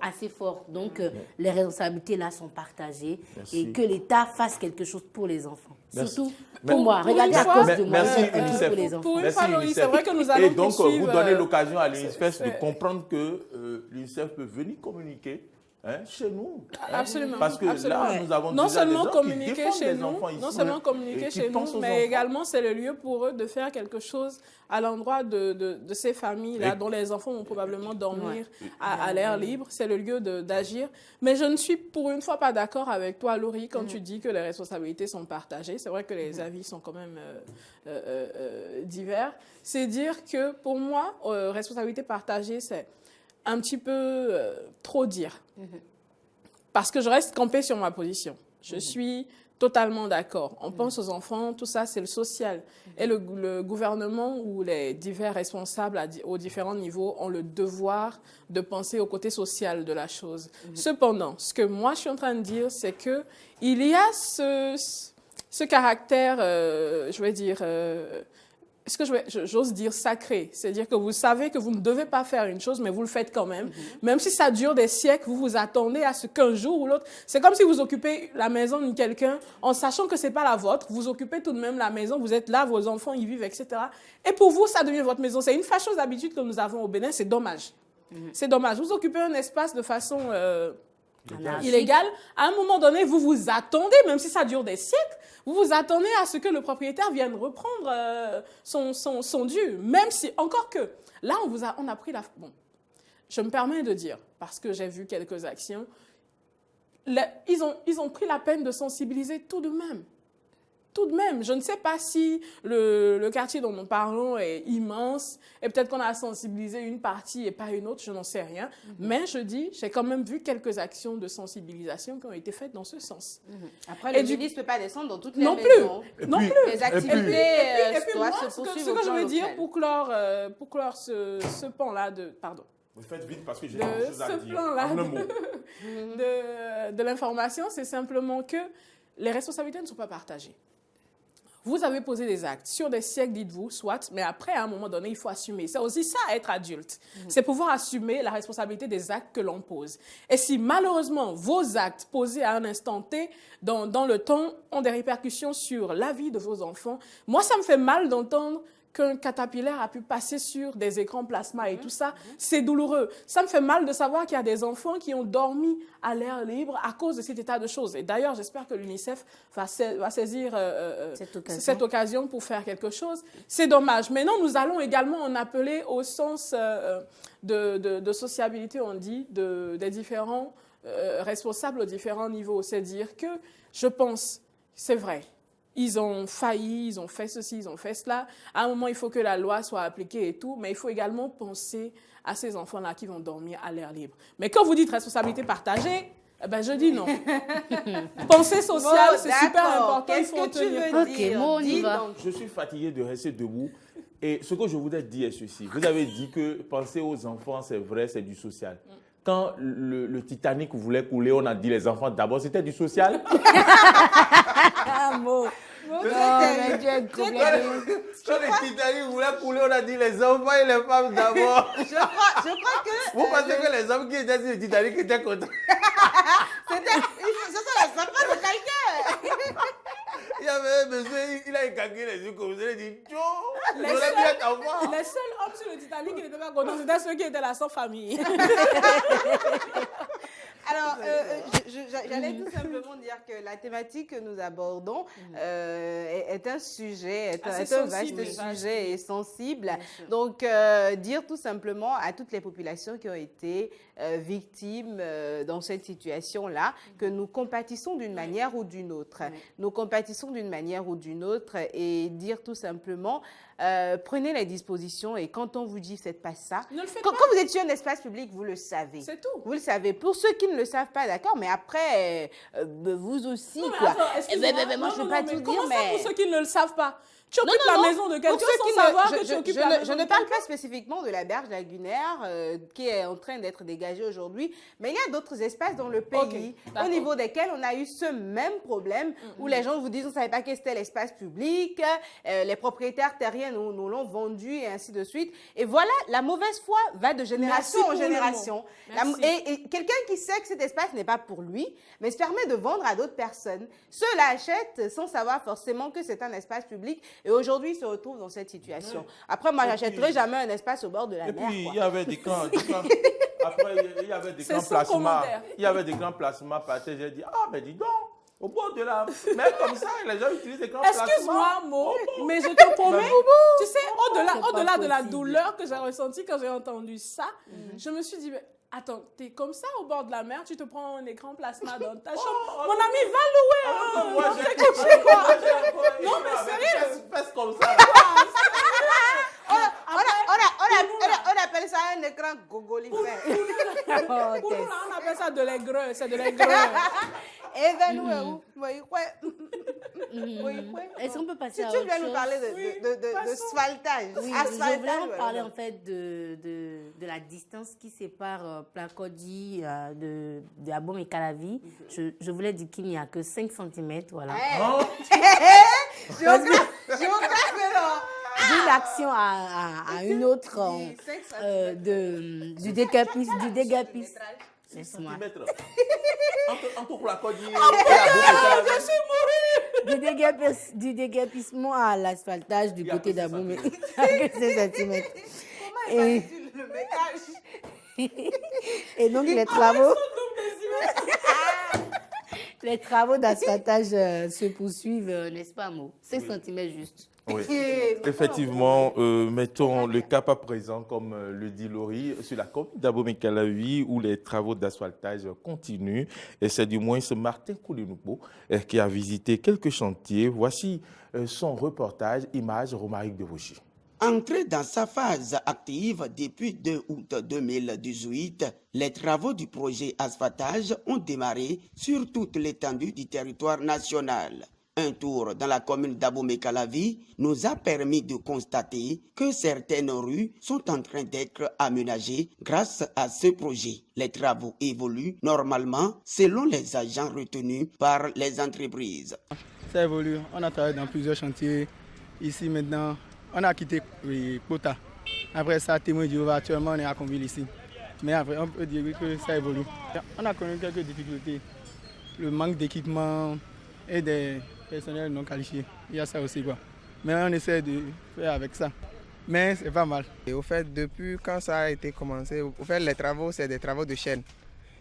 assez fortes. Donc, les responsabilités là sont partagées. Et que l'État fasse quelque chose pour les enfants. Surtout pour moi. Regardez à cause de moi. Merci UNICEF. Pour les enfants. Merci UNICEF. C'est vrai que nous allons Et donc, vous donnez l'occasion à l'UNICEF de comprendre que l'UNICEF peut venir communiquer chez nous. Absolument. Parce que là, nous avons non déjà seulement des gens communiquer qui défendent chez les nous, enfants ici, non seulement communiquer chez nous, mais également c'est le lieu pour eux de faire quelque chose à l'endroit de ces familles-là dont les enfants vont probablement dormir à l'air libre. C'est le lieu d'agir. Mais je ne suis pour une fois pas d'accord avec toi, Laurie, quand tu dis que les responsabilités sont partagées. C'est vrai que les avis sont quand même divers. C'est dire que pour moi, responsabilité partagée, c'est un petit peu trop dire. Parce que je reste campée sur ma position. Je suis totalement d'accord. On pense aux enfants, tout ça, c'est le social. Et le gouvernement ou les divers responsables aux différents niveaux ont le devoir de penser au côté social de la chose. Cependant, ce que moi, je suis en train de dire, c'est qu'il y a ce caractère, je vais dire... est-ce que j'ose dire sacré? C'est-à-dire que vous savez que vous ne devez pas faire une chose, mais vous le faites quand même. Même si ça dure des siècles, vous vous attendez à ce qu'un jour ou l'autre... C'est comme si vous occupez la maison de quelqu'un en sachant que ce n'est pas la vôtre. Vous occupez tout de même la maison, vous êtes là, vos enfants y vivent, etc. Et pour vous, ça devient votre maison. C'est une fâcheuse habitude que nous avons au Bénin, c'est dommage. C'est dommage. Vous occupez un espace de façon... illégale. À un moment donné, vous vous attendez, même si ça dure des siècles, vous vous attendez à ce que le propriétaire vienne reprendre son dû. Même si, encore que, là, on a pris la... Bon, je me permets de dire, parce que j'ai vu quelques actions, ils ont pris la peine de sensibiliser tout de même. Tout de même, je ne sais pas si le quartier dont nous parlons est immense et peut-être qu'on a sensibilisé une partie et pas une autre, je n'en sais rien. Mais je dis, j'ai quand même vu quelques actions de sensibilisation qui ont été faites dans ce sens. Après, le ministre ne peut pas descendre dans toutes les maisons. Non plus. Les activités doivent se poursuivre. Ce que je veux dire pour clore ce pan-là de... Pardon. Vous faites vite parce que j'ai quelque chose à dire. En un mot. De l'information, c'est simplement que les responsabilités ne sont pas partagées. Vous avez posé des actes sur des siècles, dites-vous, soit, mais après, à un moment donné, il faut assumer. C'est aussi ça, être adulte. C'est pouvoir assumer la responsabilité des actes que l'on pose. Et si, malheureusement, vos actes posés à un instant T, dans le temps, ont des répercussions sur la vie de vos enfants, moi, ça me fait mal d'entendre qu'un caterpillar a pu passer sur des écrans plasma et tout ça, c'est douloureux. Ça me fait mal de savoir qu'il y a des enfants qui ont dormi à l'air libre à cause de cet état de choses. Et d'ailleurs, j'espère que l'UNICEF va saisir cette occasion pour faire quelque chose. C'est dommage. Maintenant, nous allons également en appeler au sens de sociabilité, on dit, des différents responsables aux différents niveaux. C'est-à-dire que je pense, c'est vrai, ils ont failli, ils ont fait ceci, ils ont fait cela. À un moment, il faut que la loi soit appliquée et tout, mais il faut également penser à ces enfants-là qui vont dormir à l'air libre. Mais quand vous dites responsabilité partagée, ben je dis non. Pensée sociale, c'est super important, il faut en tenir. Je suis fatigué de rester debout. Et ce que je voudrais dire est ceci. Vous avez dit que penser aux enfants, c'est vrai, c'est du social. quand le Titanic voulait couler, on a dit les enfants d'abord, c'était du social. Quand le Titanic voulait couler, on a dit les enfants et les femmes d'abord. Je crois que... Vous pensez que les hommes qui étaient sur le Titanic étaient contents? Ce sont les enfants de quelqu'un. Il avait besoin, il a écarqué les yeux comme ça, il a dit « Tchou, les seuls hommes sur le Titanic qui n'étaient pas contents, c'était ceux qui étaient là sans famille. » Alors, j'allais tout simplement dire que la thématique que nous abordons est un sujet, est un vaste sujet et sensible. Donc, dire tout simplement à toutes les populations qui ont été victimes dans cette situation-là que nous compatissons d'une manière ou d'une autre. Nous compatissons d'une manière ou d'une autre et dire tout simplement prenez les dispositions et quand on vous dit faites pas ça, quand vous êtes sur un espace public, vous le savez. C'est tout. Vous le savez. Pour ceux qui ne le savent pas, d'accord, mais après, vous aussi, non, mais quoi. Attends, moi, je ne peux pas tout dire, comment ça pour ceux qui ne le savent pas? Tu occupes la maison de quelqu'un sans savoir que tu occupes la maison. Je ne parle pas spécifiquement de la berge lagunaire qui est en train d'être dégagée aujourd'hui, mais il y a d'autres espaces dans le pays au niveau desquels on a eu ce même problème où les gens vous disent on ne savait pas que c'était l'espace public, les propriétaires terriens nous l'ont vendu et ainsi de suite. Et voilà, la mauvaise foi va de génération en génération. Et quelqu'un qui sait que cet espace n'est pas pour lui, mais se permet de vendre à d'autres personnes. Ceux-là achètent sans savoir forcément que c'est un espace public. Et aujourd'hui, ils se retrouvent dans cette situation. Après, moi, j'achèterai jamais un espace au bord de la mer. Et puis, il y avait des camps. Après, il y avait des grands placements. Il y avait des grands placements par terre. J'ai dit, ah, mais dis donc, au bord de la mer comme ça, les gens utilisent des grands placements. Excuse-moi, Mo, mais je te promets, tu sais, au-delà de la douleur que j'ai ressentie quand j'ai entendu ça, je me suis dit, attends, t'es comme ça au bord de la mer, tu te prends un écran plasma dans ta chambre. Mon ami, va louer Non, mais sérieux. Fais comme ça. On appelle ça un écran gogolifère. Pour nous, on appelle ça de l'aigreur. C'est de l'aigreur. Est-ce qu'on peut passer à autre chose? Tu viens nous parler de asphaltage. Oui, je voulais parler en fait de la distance qui sépare Placody de Abom et Calavi. Je voulais dire qu'il n'y a que 5 cm. Voilà. D'une action à une autre du déguerpissement. Laisse-moi. Entre Placody du déguerpissement à l'asphaltage du côté d'Abom. Et 5 cm. Et donc les travaux d'asphaltage se poursuivent, n'est-ce pas, Mo? 5 cm juste. Oui, effectivement, mettons le cap à présent, comme le dit Laurie, sur la commune d'Abom et Calavi, où les travaux d'asphaltage continuent. Et c'est du moins ce Martin Koulinoupo qui a visité quelques chantiers. Voici son reportage, image Romaric de Rocher. Entré dans sa phase active depuis 2 août 2018, les travaux du projet asphaltage ont démarré sur toute l'étendue du territoire national. Un tour dans la commune d'Abom et Calavi nous a permis de constater que certaines rues sont en train d'être aménagées grâce à ce projet. Les travaux évoluent normalement selon les agents retenus par les entreprises. Ça évolue. On a travaillé dans plusieurs chantiers. Ici maintenant, on a quitté Pota. Après ça, Témoin de Jéhovah, actuellement on est à Conville ici. Mais après, on peut dire que ça évolue. On a connu quelques difficultés. Le manque d'équipement et des personnels non qualifiés. Il y a ça aussi, quoi. Mais on essaie de faire avec ça. Mais c'est pas mal. Et au fait, depuis quand ça a été commencé, au fait, les travaux, c'est des travaux de chaîne.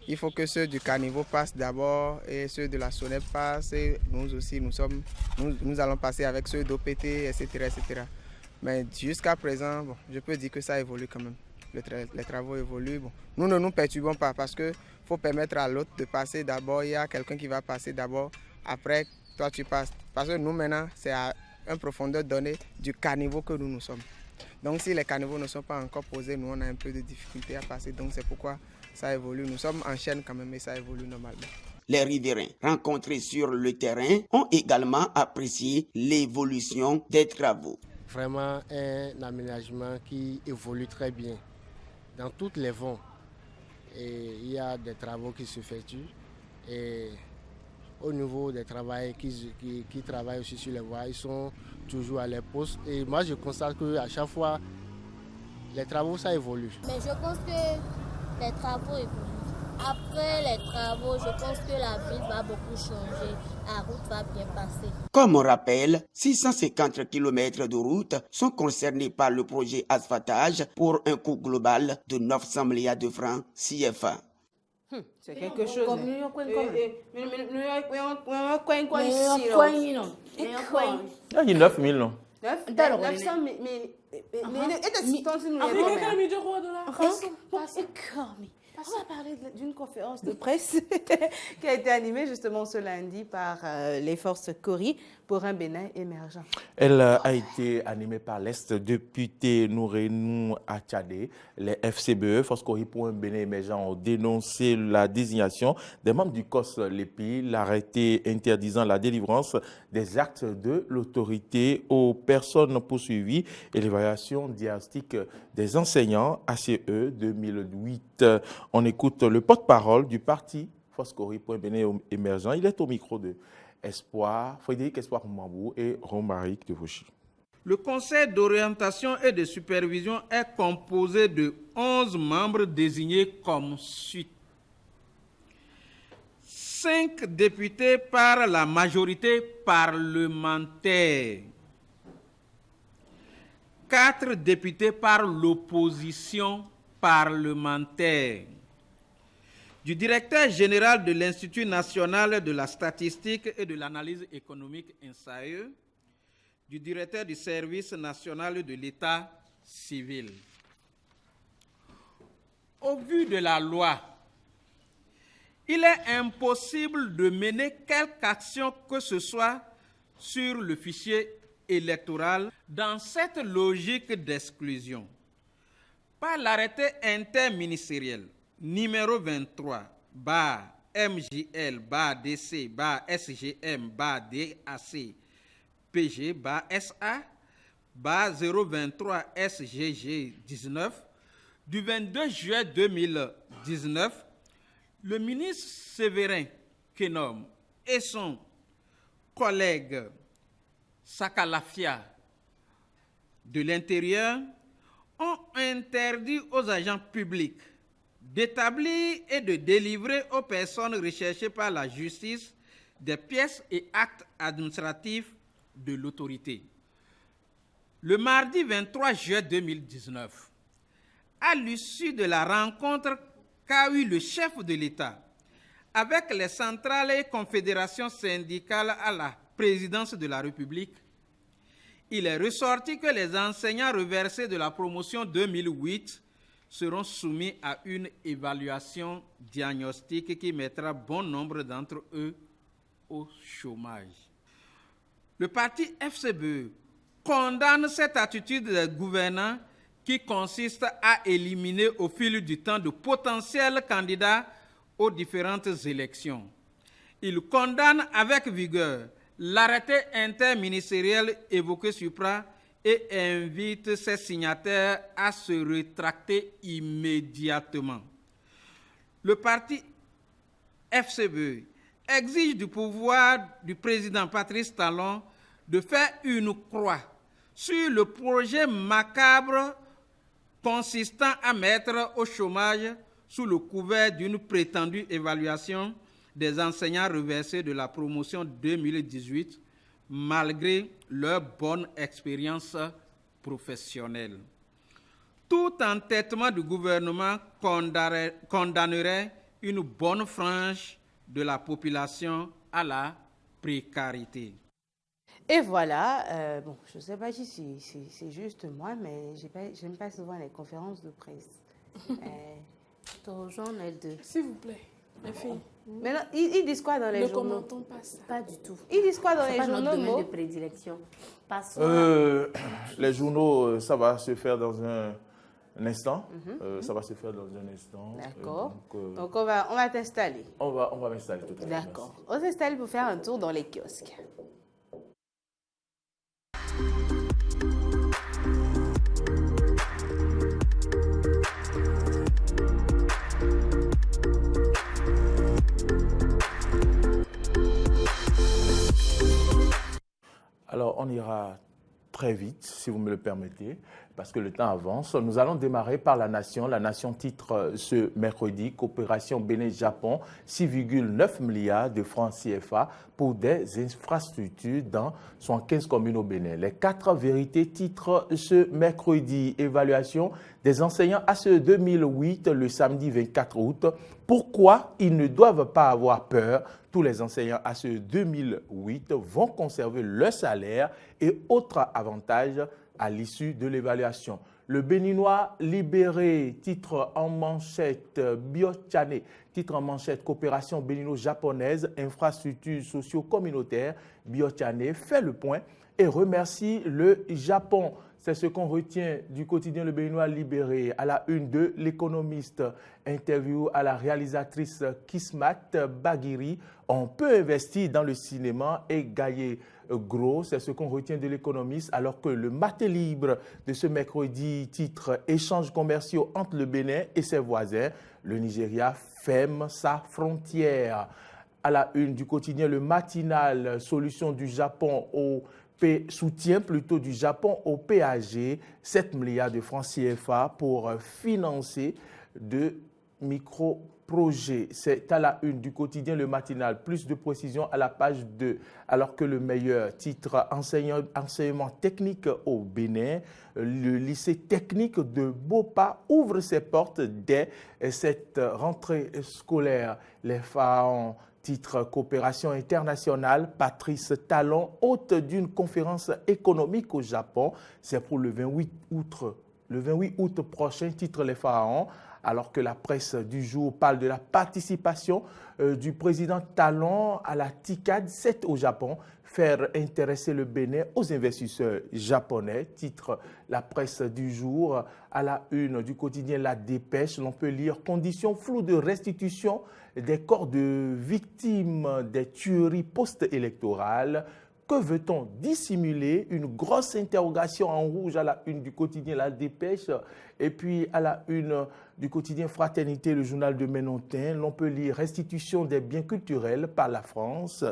Il faut que ceux du caniveau passent d'abord et ceux de la SONEP passent. Et nous aussi, nous allons passer avec ceux d'OPT, etc., etc. Mais jusqu'à présent, bon, je peux dire que ça évolue quand même. Les travaux évoluent. Bon. Nous ne nous perturbons pas parce qu'il faut permettre à l'autre de passer d'abord. Il y a quelqu'un qui va passer d'abord. Après, toi, tu passes. Parce que nous, maintenant, c'est à une profondeur donnée du caniveau que nous sommes. Donc, si les caniveaux ne sont pas encore posés, nous, on a un peu de difficulté à passer. Donc, c'est pourquoi ça évolue. Nous sommes en chaîne quand même, mais ça évolue normalement. Les riverains rencontrés sur le terrain ont également apprécié l'évolution des travaux. Vraiment un aménagement qui évolue très bien dans toutes les vents. Et il y a des travaux qui s'effectuent. Et au niveau des travailleurs qui travaillent aussi sur les voies, ils sont toujours à leur poste. Et moi, je constate qu'à chaque fois, les travaux, ça évolue. Mais je pense que les travaux évoluent. Après les travaux, je pense que la ville va beaucoup changer. La route va bien passer. Comme on rappelle, 650 km de route sont concernés par le projet asphaltage pour un coût global de 900 milliards de francs CFA. C'est quelque chose. Il a dit 9 000, non? 900 On va parler d'une conférence de presse qui a été animée justement ce lundi par les forces Kori pour un Bénin émergent. Elle a été animée par l'ex-député Nourenou Achadé. Les FCBE, Forces Kori pour un Bénin émergent, ont dénoncé la désignation des membres du COS-LEPI, l'arrêté interdisant la délivrance des actes de l'autorité aux personnes poursuivies et l'évaluation diagnostique des enseignants ACE 2008. On écoute le porte-parole du parti Forces Kori pour un Bénin émergent. Il est au micro de Frédéric Espoir Mambou et Romaric de Vauchy. Le conseil d'orientation et de supervision est composé de 11 membres désignés comme suit. 5 députés par la majorité parlementaire. 4 députés par l'opposition parlementaire. Du directeur général de l'Institut national de la statistique et de l'analyse économique INSAE, du directeur du service national de l'État civil. Au vu de la loi, il est impossible de mener quelque action que ce soit sur le fichier électoral dans cette logique d'exclusion. Par l'arrêté interministériel numéro 23, MJL, DC, SGM, DAC, PG, SA, 023 SGG 19, du 22 juillet 2019, le ministre Séverin Kenom et son collègue Sakalafia de l'Intérieur ont interdit aux agents publics d'établir et de délivrer aux personnes recherchées par la justice des pièces et actes administratifs de l'autorité. Le mardi 23 juillet 2019, à l'issue de la rencontre qu'a eu le chef de l'État avec les centrales et confédérations syndicales à la présidence de la République, il est ressorti que les enseignants reversés de la promotion 2008 seront soumis à une évaluation diagnostique qui mettra bon nombre d'entre eux au chômage. Le parti FCBE condamne cette attitude des gouvernants qui consiste à éliminer au fil du temps de potentiels candidats aux différentes élections. Il condamne avec vigueur l'arrêté interministériel évoqué supra et invite ses signataires à se rétracter immédiatement. Le parti FCBE exige du pouvoir du président Patrice Talon de faire une croix sur le projet macabre consistant à mettre au chômage sous le couvert d'une prétendue évaluation des enseignants reversés de la promotion 2018, malgré leur bonne expérience professionnelle. Tout entêtement du gouvernement condamnerait une bonne frange de la population à la précarité. Et voilà, bon, je ne sais pas si c'est juste moi, mais je n'aime pas souvent les conférences de presse. Ton genre est deux. S'il vous plaît, les filles. Mais non, ils disent quoi dans les journaux? Ne commentons pas ça. Pas du tout. Ils disent quoi dans les journaux? C'est pas notre domaine de prédilection. Les journaux, ça va se faire dans un instant. Ça va se faire dans un instant. D'accord. Donc on va t'installer. On va m'installer tout à l'heure. D'accord. On s'installe pour faire un tour dans les kiosques. ira très vite, si vous me le permettez, parce que le temps avance. Nous allons démarrer par la Nation. La Nation titre ce mercredi coopération Bénin-Japon, 6,9 milliards de francs CFA pour des infrastructures dans 75 communes au Bénin. Les 4 vérités titrent ce mercredi évaluation des enseignants ACE 2008 le samedi 24 août. Pourquoi ils ne doivent pas avoir peur? Tous les enseignants ACE 2008 vont conserver leur salaire et autres avantages à l'issue de l'évaluation. Le Béninois libéré, titre en manchette, Biochane, titre en manchette, coopération bénino-japonaise, infrastructures socio-communautaires, Biochane fait le point et remercie le Japon. C'est ce qu'on retient du quotidien Le Béninois libéré. À la une de l'Économiste, interview à la réalisatrice Kismat Baghiri. On peut investir dans le cinéma et gagner gros. C'est ce qu'on retient de l'Économiste, alors que le Matin libre de ce mercredi titre échanges commerciaux entre le Bénin et ses voisins. Le Nigeria ferme sa frontière. À la une du quotidien Le Matinal, solution du Japon au soutien plutôt du Japon au PAG, 7 milliards de francs CFA pour financer de micro-projets. C'est à la une du quotidien Le Matinal. Plus de précisions à la page 2. Alors que le meilleur titre enseignement technique au Bénin, le lycée technique de Bopa ouvre ses portes dès cette rentrée scolaire. Les pharaons titre coopération internationale, Patrice Talon, hôte d'une conférence économique au Japon. C'est pour le 28 août prochain, titre les pharaons. Alors que la presse du jour parle de la participation du président Talon à la TICAD 7 au Japon, faire intéresser le Bénin aux investisseurs japonais, titre la presse du jour. À la une du quotidien La Dépêche, l'on peut lire conditions floues de restitution des corps de victimes des tueries post-électorales. Que veut-on dissimuler? Une grosse interrogation en rouge à la une du quotidien La Dépêche. Et puis à la une du quotidien Fraternité, le journal de Ménontin, l'on peut lire restitution des biens culturels par la France.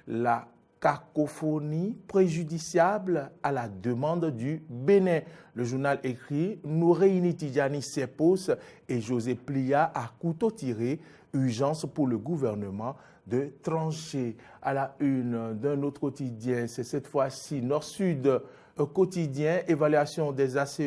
La cacophonie préjudiciable à la demande du Bénin. Le journal écrit Noureini Tidjani Sepos et José Plia à couteau tiré. Urgence pour le gouvernement de trancher. À la une d'un autre quotidien, c'est cette fois-ci Nord-Sud quotidien, évaluation des ACE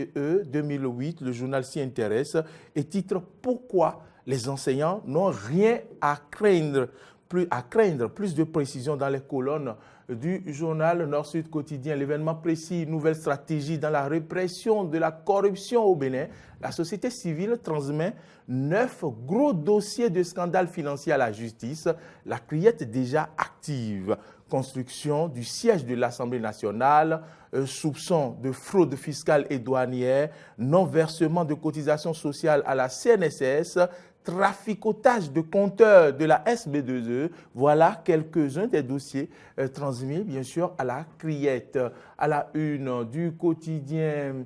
2008, le journal s'y intéresse et titre Pourquoi les enseignants n'ont rien à craindre. Plus de précisions dans les colonnes du journal Nord-Sud quotidien. L'événement précis, nouvelle stratégie dans la répression de la corruption au Bénin. La société civile transmet 9 gros dossiers de scandale financier à la justice. La criette déjà active. Construction du siège de l'Assemblée nationale, soupçon de fraude fiscale et douanière, non-versement de cotisations sociales à la CNSS, traficotage de compteurs de la SB2E. Voilà quelques-uns des dossiers transmis, bien sûr, à la criette. À la une du quotidien,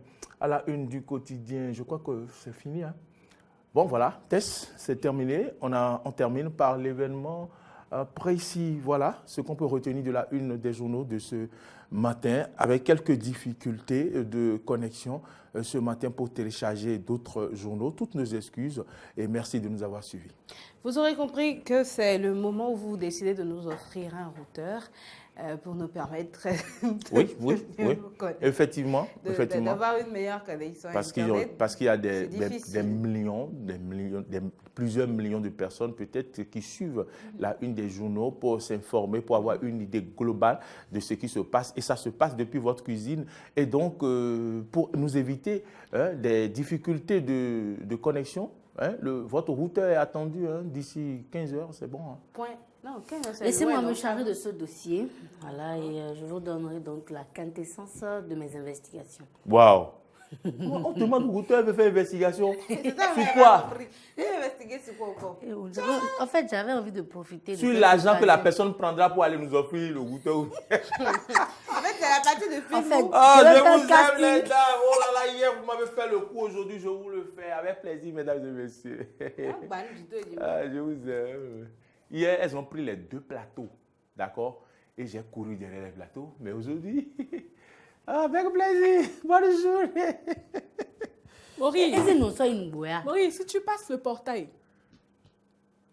je crois que c'est fini. Hein? Bon, voilà, Tess, c'est terminé. On termine par l'événement précis. Voilà ce qu'on peut retenir de la une des journaux de ce matin, avec quelques difficultés de connexion ce matin pour télécharger d'autres journaux. Toutes nos excuses et merci de nous avoir suivis. Vous aurez compris que c'est le moment où vous décidez de nous offrir un routeur pour nous permettre effectivement, d'avoir une meilleure connexion Internet. Parce qu'il y a plusieurs millions de personnes peut-être qui suivent la une des journaux pour s'informer, pour avoir une idée globale de ce qui se passe. Et ça se passe depuis votre cuisine. Et donc, pour nous éviter des difficultés de connexion, votre routeur est attendu d'ici 15 heures, c'est bon. Laissez-moi me charger de ce dossier. Voilà, et je vous donnerai donc la quintessence de mes investigations. Waouh! On demande au routeur de faire investigation. Sur quoi? Investiguer sur quoi encore? En fait, j'avais envie de profiter. Sur l'argent que la personne prendra pour aller nous offrir le routeur. En fait, c'est la partie de film. Je vous aime les dames. Oh là là, hier vous m'avez fait le coup, aujourd'hui je vous le fais. Avec plaisir, mesdames et messieurs. Je vous aime. Hier, elles ont pris les 2 plateaux, d'accord? Et j'ai couru derrière les plateaux. Mais aujourd'hui, Avec plaisir. Bonne journée. Maurice, si tu passes le portail,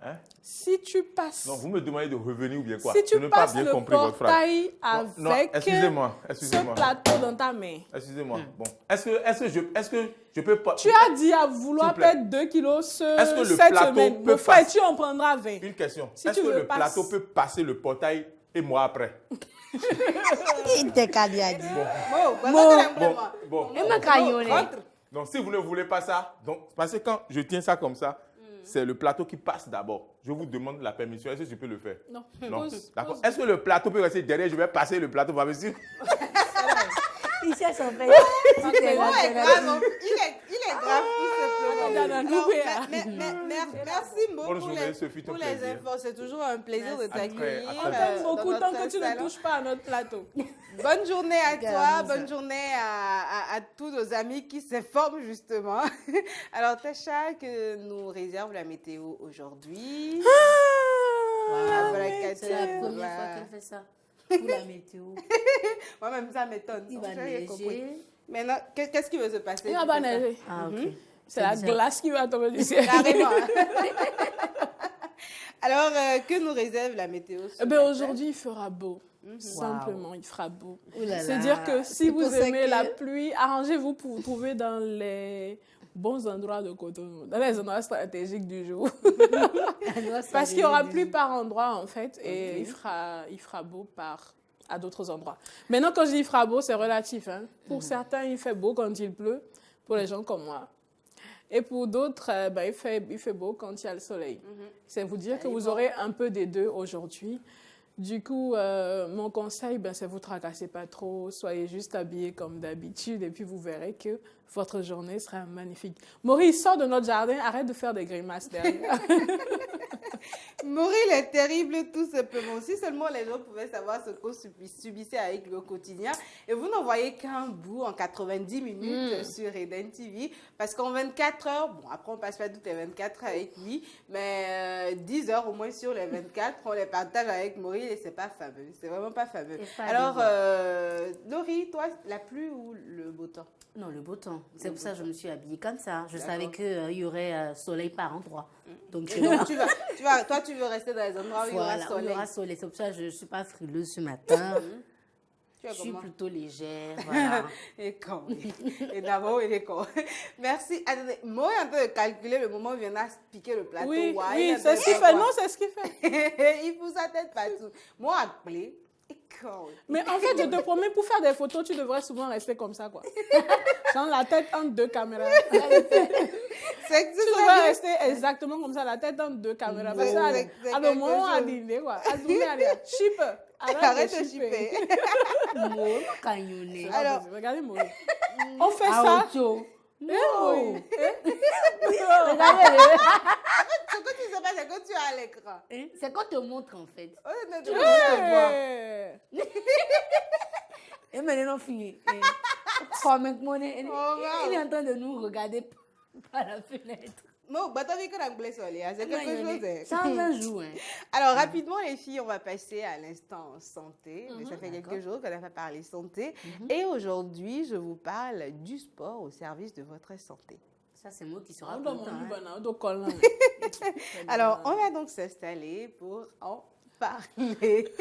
hein? Si tu passes... Non, vous me demandez de revenir ou bien quoi? Si tu passes le portail avec ce plateau dans ta main. Excusez-moi. Bon. Est-ce que je peux pas... Tu as dit à vouloir perdre 2 kilos cette semaine. Le frère, tu en prendras 20. Une question. Si est-ce que le plateau peut passer le portail et moi après? Il t'a dit. Bon. Donc, si vous ne voulez pas ça, donc, parce que quand je tiens ça comme ça, c'est le plateau qui passe d'abord. Je vous demande la permission. Est-ce que je peux le faire? Non. D'accord. Est-ce que le plateau peut rester derrière? Je vais passer le plateau par dessus. Il cherche en fait. Il est grave, merci beaucoup pour les infos. C'est toujours un plaisir de t'accueillir. On t'aime beaucoup tant que tu ne touches pas à notre plateau. Bonne journée à toi, bonne journée à tous nos amis qui s'informent justement. Alors, Tasha, que nous réserve la météo aujourd'hui? C'est la première fois qu'elle fait ça. Pour la météo. Moi-même, ça m'étonne. Il va neiger. Maintenant, qu'est-ce qui va se passer? Il va pas neiger. Ah, ok. C'est la glace qui va tomber du ciel. Carrément. Alors, que nous réserve la météo? Aujourd'hui, il fera beau. Simplement, il fera beau. C'est-à-dire que si vous aimez la pluie, arrangez-vous pour vous trouver dans les bons endroits de Cotonou, dans les endroits stratégiques du jour. Parce qu'il y aura pluie par endroit, en fait, et il fera beau à d'autres endroits. Maintenant, quand je dis il fera beau, c'est relatif. Hein. Pour certains, il fait beau quand il pleut, pour les gens comme moi. Et pour d'autres, il fait beau quand il y a le soleil. C'est vous dire que vous aurez un peu des deux aujourd'hui. Du coup, mon conseil, c'est vous tracassez pas trop, soyez juste habillés comme d'habitude et puis vous verrez que votre journée sera magnifique. Maurice, sors de notre jardin, arrête de faire des grimaces derrière. Maurice est terrible tout simplement. Si seulement les gens pouvaient savoir ce qu'on subissait avec lui au quotidien. Et vous n'en voyez qu'un bout en 90 minutes sur Eden TV. Parce qu'en 24 heures, bon après on passe pas toutes les 24 heures avec lui, mais 10 heures au moins sur les 24, on les partage avec Maurice et c'est pas fameux. C'est vraiment pas fameux. Alors, Laurie, toi, la pluie ou le beau temps? Non, le beau temps. C'est pour ça que je me suis habillée comme ça. Je savais qu'il y aurait soleil par endroit. Donc, toi, tu veux rester dans les endroits où il y aura soleil. Il y aura soleil. C'est pour ça que je ne suis pas frileuse ce matin. Je suis plutôt légère. Voilà. Et quand? Et d'abord, il est con. Merci. Attendez, moi, en train de calculer le moment où il viendra piquer le plateau. Oui, c'est ce qu'il fait. Non, c'est ce qu'il fait. Il pousse sa tête partout. Moi, appelé. Mais en fait, je te promets, pour faire des photos, tu devrais souvent rester comme ça, quoi. Sans la tête entre deux caméras. Tu devrais rester exactement comme ça, la tête entre deux caméras. Parce que, à le moment, à dîner, quoi. À dîner, chip. Arrête de chipper. Alors, regardez, moi. On fait ça. Non. Regardez. Ce que tu sais pas, c'est que tu as à l'écran. C'est qu'on te montre en fait. Tu le voir. Et maintenant, fille. Il est en train de nous regarder par la fenêtre. Non, c'est quelque chose. Ça en joue. Alors, rapidement, les filles, on va passer à l'instant santé. Ça fait quelques jours qu'on n'a pas parlé santé. Et aujourd'hui, je vous parle du sport au service de votre santé. Ça, c'est moi qui sera content. Alors, on va donc s'installer pour en parler.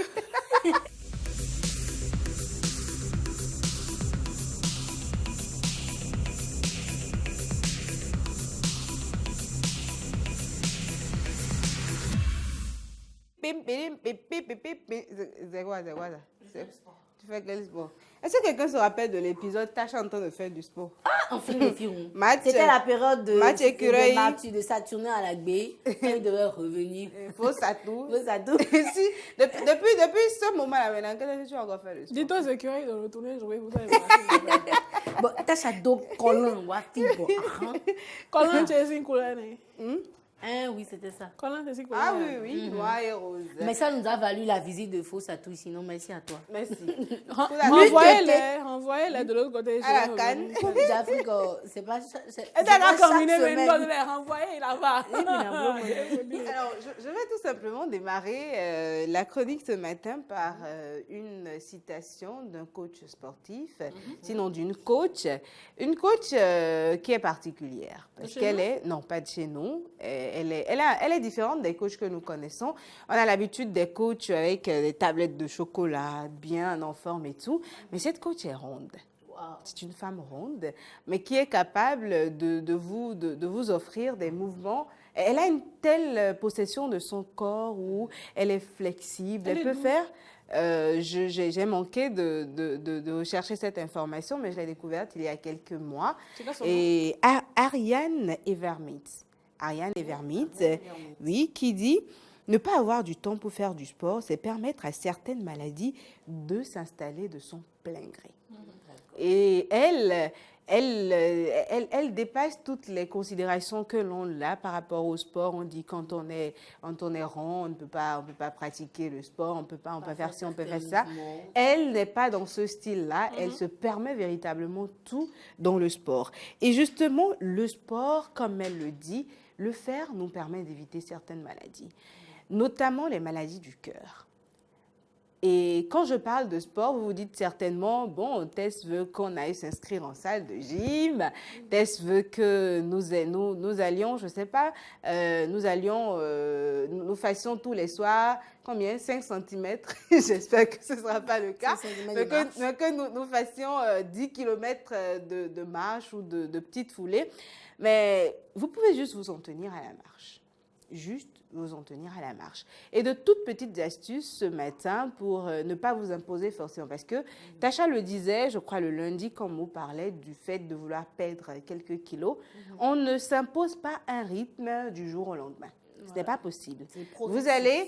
C'est quoi ça? Tu fais quel sport? Est-ce que quelqu'un se rappelle de l'épisode Tasha en train de faire du sport? Ah, enfin, le film. C'était la période de Mathieu de Saturnin à la baie. Elle devait revenir. Faut ça tout. Si, depuis ce moment-là, maintenant, qu'est-ce que tu as encore fait le sport? Dis-toi, c'est curieux de retourner jouer. Bon, Tasha do colon, wati bo. Colon, tu es une couleur. Oui, c'était ça. Ah oui, noir et rose. Mais ça nous a valu la visite de Fossatou, sinon merci à toi. Merci. Renvoyez-les de l'autre côté. À la Cannes. Coupe d'Afrique, c'est pas... Et d'accord, combiné, mais une bonne les renvoyer là-bas. Alors, je vais tout simplement démarrer la chronique ce matin par une citation d'un coach sportif, sinon d'une coach. Une coach qui est particulière. Parce qu'elle est... Non, pas de chez nous. Elle est différente des coachs que nous connaissons. On a l'habitude des coachs avec des tablettes de chocolat, bien en forme et tout. Mais cette coach est ronde. C'est une femme ronde, mais qui est capable de vous offrir des mouvements. Elle a une telle possession de son corps où elle est flexible. Elle peut faire... j'ai manqué de rechercher cette information, mais je l'ai découverte il y a quelques mois. Et Ariane Evermith. Ariane Evermith, oui, qui dit « Ne pas avoir du temps pour faire du sport, c'est permettre à certaines maladies de s'installer de son plein gré. » Et elle dépasse toutes les considérations que l'on a par rapport au sport. On dit quand on est rond, on ne peut pas pratiquer le sport, on peut faire ci, on peut faire ça. Elle n'est pas dans ce style-là. Elle se permet véritablement tout dans le sport. Et justement, le sport, comme elle le dit, le faire nous permet d'éviter certaines maladies, notamment les maladies du cœur. Et quand je parle de sport, vous vous dites certainement, bon, Tess veut qu'on aille s'inscrire en salle de gym, Tess veut que nous allions, je ne sais pas, nous fassions tous les soirs, combien, 5 cm, j'espère que ce ne sera pas le cas, mais que nous fassions 10 km de marche ou de petites foulées. Mais vous pouvez juste vous en tenir à la marche, juste vous en tenir à la marche. Et de toutes petites astuces ce matin pour ne pas vous imposer forcément. Parce que Tacha le disait, je crois le lundi, quand on parlait du fait de vouloir perdre quelques kilos, on ne s'impose pas un rythme du jour au lendemain. Ce n'est pas possible. Vous allez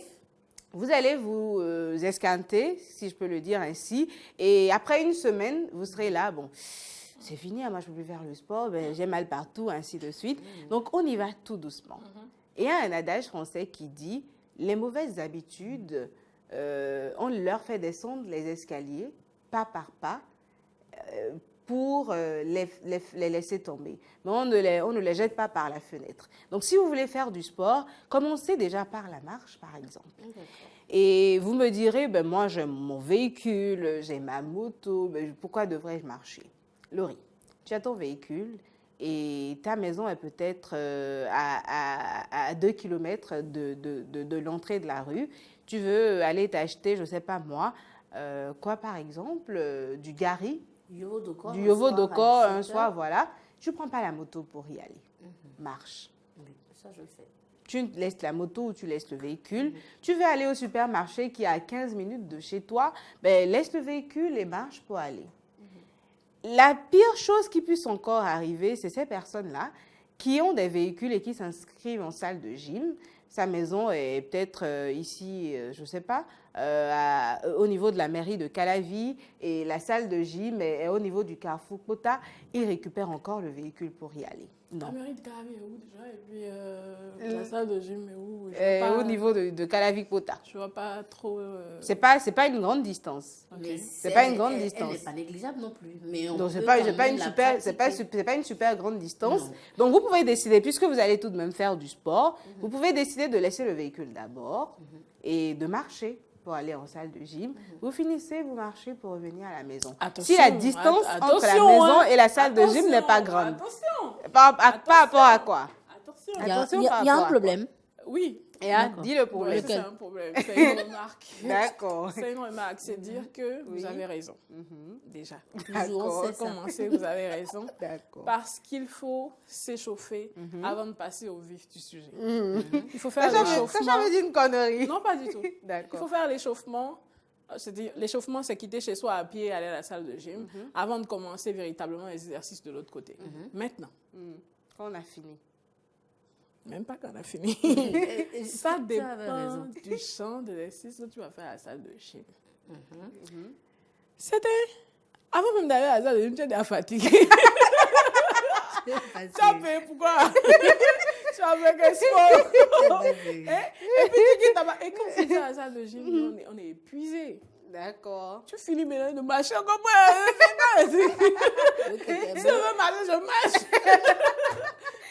vous esquinter, si je peux le dire ainsi, et après une semaine, vous serez là, bon... C'est fini, moi je ne peux plus faire le sport, j'ai mal partout, ainsi de suite. Donc on y va tout doucement. Et il y a un adage français qui dit « Les mauvaises habitudes, on leur fait descendre les escaliers, pas par pas, pour les laisser tomber. Mais on ne les jette pas par la fenêtre. Donc si vous voulez faire du sport, commencez déjà par la marche, par exemple. Et vous me direz, moi j'ai mon véhicule, j'ai ma moto, pourquoi devrais-je marcher ? Laurie, tu as ton véhicule et ta maison est peut-être à 2 km de l'entrée de la rue. Tu veux aller t'acheter, je ne sais pas moi, quoi par exemple, du gari, du yovo-doko un soir, voilà. Tu ne prends pas la moto pour y aller. Marche. Oui, ça je le fais. Tu laisses la moto ou tu laisses le véhicule. Tu veux aller au supermarché qui est à 15 minutes de chez toi, laisse le véhicule et marche pour aller. La pire chose qui puisse encore arriver, c'est ces personnes-là qui ont des véhicules et qui s'inscrivent en salle de gym. Sa maison est peut-être ici, je ne sais pas, au niveau de la mairie de Calavi et la salle de gym est au niveau du carrefour Pota. Ils récupèrent encore le véhicule pour y aller. Non. La mairie de Calavi est où déjà? Et puis la salle de gym est où? Au niveau de Calavi Pota. Je ne vois pas trop... C'est pas une grande distance. Okay. C'est pas une grande distance. Elle n'est pas négligeable non plus. Mais non, c'est pas une super grande distance. Non. Donc, vous pouvez décider, puisque vous allez tout de même faire du sport, vous pouvez décider de laisser le véhicule d'abord et de marcher pour aller en salle de gym. Vous finissez, vous marchez pour revenir à la maison. Attention, si la distance entre la maison et la salle de gym n'est pas grande. Par rapport à quoi? Il y a un problème. Oui. Et dis le problème. C'est un problème. C'est une remarque. D'accord. C'est une remarque. C'est dire que vous avez raison. Déjà. D'accord. Pour commencer, vous avez raison. D'accord. Parce qu'il faut s'échauffer avant de passer au vif du sujet. Il faut faire l'échauffement. Ça, j'avais dit une connerie. Non, pas du tout. D'accord. Il faut faire l'échauffement. C'est-à-dire, l'échauffement, c'est quitter chez soi à pied et aller à la salle de gym avant de commencer véritablement les exercices de l'autre côté. Maintenant. Quand on a fini. Même pas quand on a fini. Ça dépend du champ d'exercice que tu vas faire à la salle de gym. C'était... Avant même d'aller à la salle de gym, tu étais fatigué. Tu as payé pourquoi? Tu avec espoir. Et puis tu quittes là-bas. Et comme tu dis à la salle de gym, on est épuisé. D'accord. Tu finis maintenant de marcher comme moi. Si je veux marcher, je marche.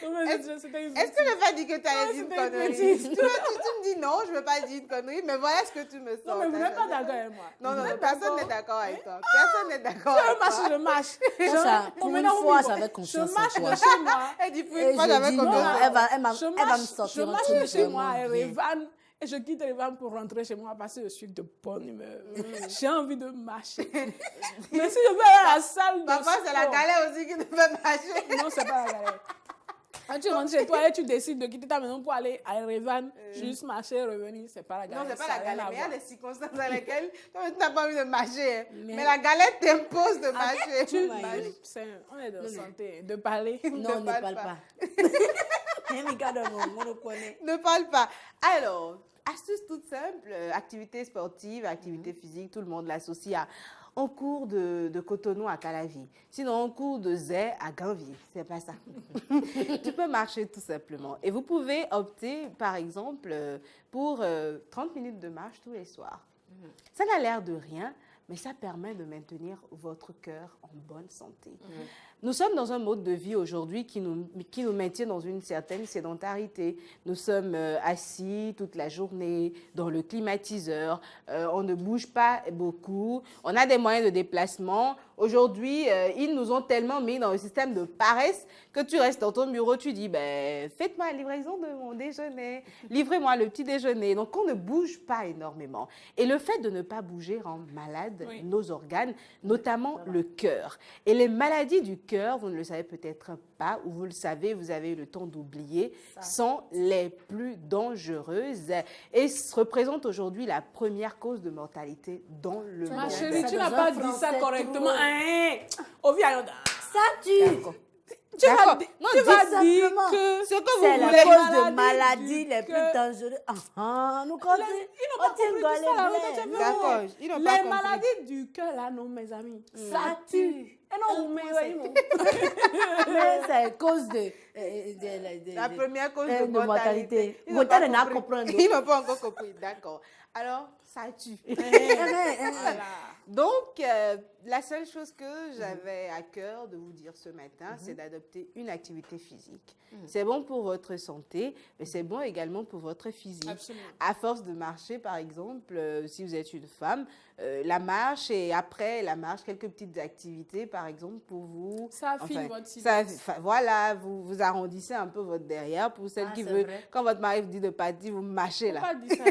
Est-ce que je vais pas dire que tu allais dire une connerie? Tu me dis non, je ne veux pas dire une connerie, mais voilà ce que tu me sens. Non, mais vous n'êtes pas d'accord avec moi. Non, personne n'est d'accord avec toi. Personne n'est d'accord avec toi. Je marche. Pour une fois, j'avais confiance en toi. Je marche de chez moi. Elle dit pour une fois, j'avais confiance en toi. Elle va me sortir. Je marche de chez moi à Erevan. Et je quitte Erevan pour rentrer chez moi parce que je suis de bonne humeur. J'ai envie de marcher. Mais si je vais à la salle de Parfois, c'est la galère aussi qui te fait marcher. Non, c'est pas la galère. Quand tu rentres chez toi et tu décides de quitter ta maison pour aller à Erevan, juste marcher, revenir, c'est pas la galère. Non, c'est pas la galère, mais il y a des circonstances dans lesquelles tu n'as pas envie de marcher. Mais la galère t'impose de marcher. On est de santé, de parler. Non, on ne parle pas. Ne parle pas. Alors, astuce toute simple, activité sportive, activité physique, tout le monde l'associe à en cours de Cotonou à Calavi. Sinon, en cours de Zé à Granville. C'est pas ça. Tu peux marcher tout simplement. Et vous pouvez opter, par exemple, pour 30 minutes de marche tous les soirs. Ça n'a l'air de rien, mais ça permet de maintenir votre cœur en bonne santé. Nous sommes dans un mode de vie aujourd'hui qui nous maintient dans une certaine sédentarité. Nous sommes assis toute la journée dans le climatiseur. On ne bouge pas beaucoup. On a des moyens de déplacement. Aujourd'hui, ils nous ont tellement mis dans le système de paresse que tu restes dans ton bureau, tu dis, faites-moi la livraison de mon déjeuner, livrez-moi le petit déjeuner. Donc, on ne bouge pas énormément. Et le fait de ne pas bouger rend malade nos organes, notamment le cœur. Et les maladies du cœur, vous ne le savez peut-être pas, ou vous le savez, vous avez eu le temps d'oublier, sont les plus dangereuses et représentent aujourd'hui la première cause de mortalité dans le monde. Ma chérie, tu n'as pas dit ça correctement. Ça tue. Tu vas dire que c'est la cause de maladies les plus dangereuses. Nous connaissons. D'accord. Les maladies du cœur, là, non, mes amis. Ça tue. Mais c'est à cause de la première cause de mortalité. Ils n'ont pas encore compris. D'accord. Alors, ça tue. Donc, la seule chose que j'avais à cœur de vous dire ce matin, c'est d'adopter une activité physique. C'est bon pour votre santé, mais c'est bon également pour votre physique. Absolument. À force de marcher, par exemple, si vous êtes une femme, la marche et après la marche, quelques petites activités, par exemple, pour vous. Ça affine votre silence. Voilà, vous arrondissez un peu votre derrière. Pour celle qui veut, quand votre mari vous dit de partir, vous marchez là. Pas dit ça.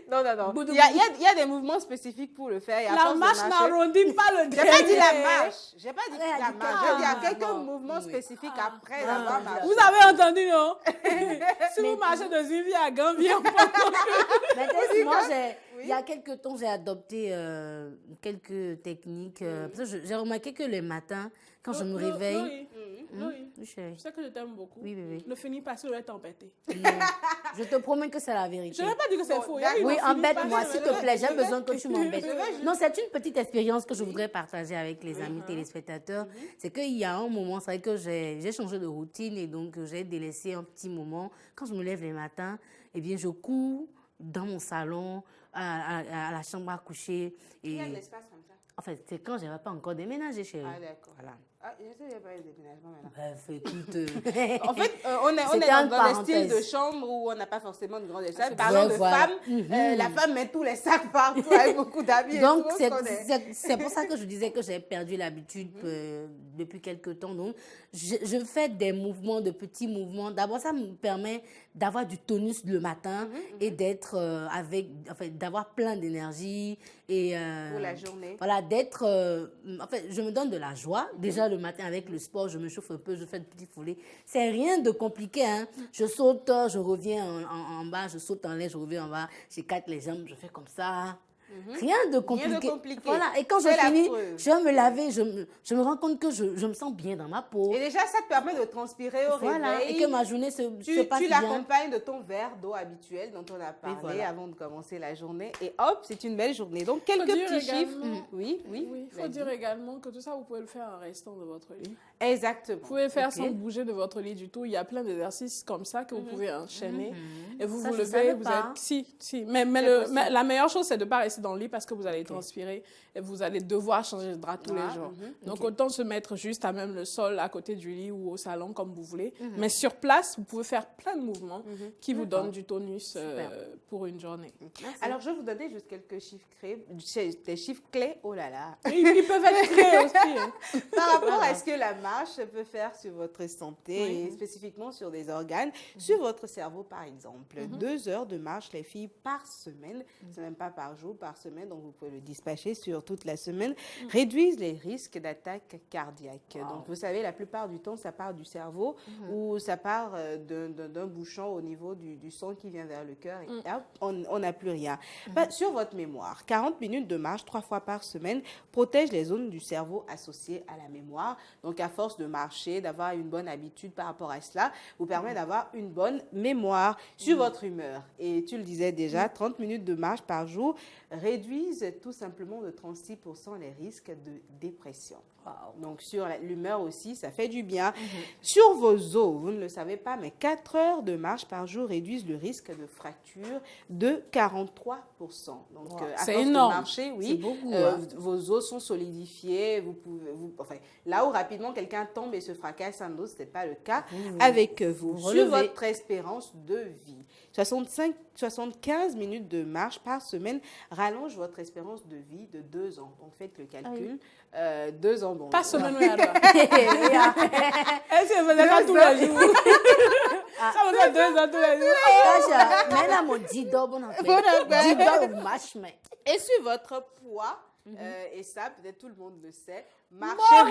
Non. Il y a des mouvements spécifiques pour le faire. La marche n'arrondit pas le derrière. J'ai pas dit la marche. J'ai pas dit la marche. J'ai dit il y a quelques mouvements spécifiques après avoir marché. Vous avez entendu, non? Si vous marchez de Zivie à Gambie, il y a quelques temps, j'ai adopté quelques techniques. Parce que j'ai remarqué que le matin, quand je me réveille... Je sais que je t'aime beaucoup. Oui, bébé. Ne finis pas, sinon je vais t'embêter. Je te promets que c'est la vérité. Je n'ai pas dit que c'est faux. Oui, embête-moi, s'il te plaît. J'ai besoin que tu m'embêtes. Non, c'est une petite expérience que je voudrais partager avec les amis téléspectateurs. C'est qu'il y a un moment, c'est vrai que j'ai changé de routine et donc j'ai délaissé un petit moment. Quand je me lève les matins, eh bien, je cours dans mon salon, à la chambre à coucher. Il y a de l'espace comme ça. En fait, c'est quand je n'avais pas encore déménagé, chérie. Ah, d'accord. Voilà. Ah, je sais qu'il n'y a pas eu de déménagement maintenant. Écoute. En fait, on est dans le style de chambre où on n'a pas forcément de grande espace. Parlant de femmes, la femme met tous les sacs partout avec beaucoup d'habits. Donc, c'est pour ça que je disais que j'ai perdu l'habitude depuis quelques temps. Donc, je fais des mouvements, de petits mouvements. D'abord, ça me permet d'avoir du tonus le matin et d'être d'avoir plein d'énergie. Et pour la journée. Voilà, d'être... en fait, je me donne de la joie. Déjà, le matin, avec le sport, je me chauffe un peu, je fais de petits foulées. C'est rien de compliqué, hein. Je saute, je reviens en bas, je saute en l'air, je reviens en bas, j'écarte les jambes, je fais comme ça. Rien de compliqué. Rien de compliqué. Voilà, et quand je finis, je vais me laver, je me rends compte que je me sens bien dans ma peau. Et déjà, ça te permet de transpirer au réveil. Et que ma journée se passe bien. Tu l'accompagnes de ton verre d'eau habituel dont on a parlé avant de commencer la journée. Et hop, c'est une belle journée. Donc, quelques petits chiffres. Oui. Il faut dire également que tout ça, vous pouvez le faire en restant de votre lit. Exactement. Vous pouvez faire sans bouger de votre lit du tout. Il y a plein d'exercices comme ça que vous pouvez enchaîner. Et vous vous levez, vous êtes... Si. Mais la meilleure chose, c'est de ne pas rester dans le lit parce que vous allez transpirer et vous allez devoir changer de drap tous les jours. Donc, autant se mettre juste à même le sol, à côté du lit ou au salon, comme vous voulez. Mais sur place, vous pouvez faire plein de mouvements qui vous donnent du tonus pour une journée. Alors, je vais vous donner juste quelques chiffres clés. Des chiffres clés, oh là là. Ils peuvent être clés aussi. Par rapport à ce que la marche peut faire sur votre santé et spécifiquement sur des organes, sur votre cerveau, par exemple. 2 heures de marche, les filles, par semaine. C'est même pas par jour, par semaine. Donc, vous pouvez le dispatcher sur toute la semaine. Réduisent les risques d'attaque cardiaque. Donc, vous savez, la plupart du temps, ça part du cerveau ou ça part d'un bouchon au niveau du sang qui vient vers le cœur et hop, on n'a plus rien. Sur votre mémoire, 40 minutes de marche 3 fois par semaine protège les zones du cerveau associées à la mémoire. Donc, à force de marcher, d'avoir une bonne habitude par rapport à cela, vous permet d'avoir une bonne mémoire sur votre humeur. Et tu le disais déjà, 30 minutes de marche par jour réduisent tout simplement de 36% les risques de dépression. Donc, sur l'humeur aussi, ça fait du bien. Sur vos os, vous ne le savez pas, mais 4 heures de marche par jour réduisent le risque de fracture de 43%. Donc, à c'est force énorme. de marcher, oui, beaucoup, vos os sont solidifiés. Là où rapidement quelqu'un tombe et se fracasse un os, ce n'est pas le cas avec vous. Sur votre espérance de vie, 75 minutes de marche par semaine rallonge votre espérance de vie de 2 ans. Donc, faites le calcul. 2 ans, bon. Pas semaine, oui, alors. Est-ce que vous êtes là tous les jours? Ça vous fait 2 ans tous les jours. Mais là, mon 10 dollars, bon, 10 dollars, marche, mais. Et sur votre poids, et ça, peut-être tout le monde le sait, marcher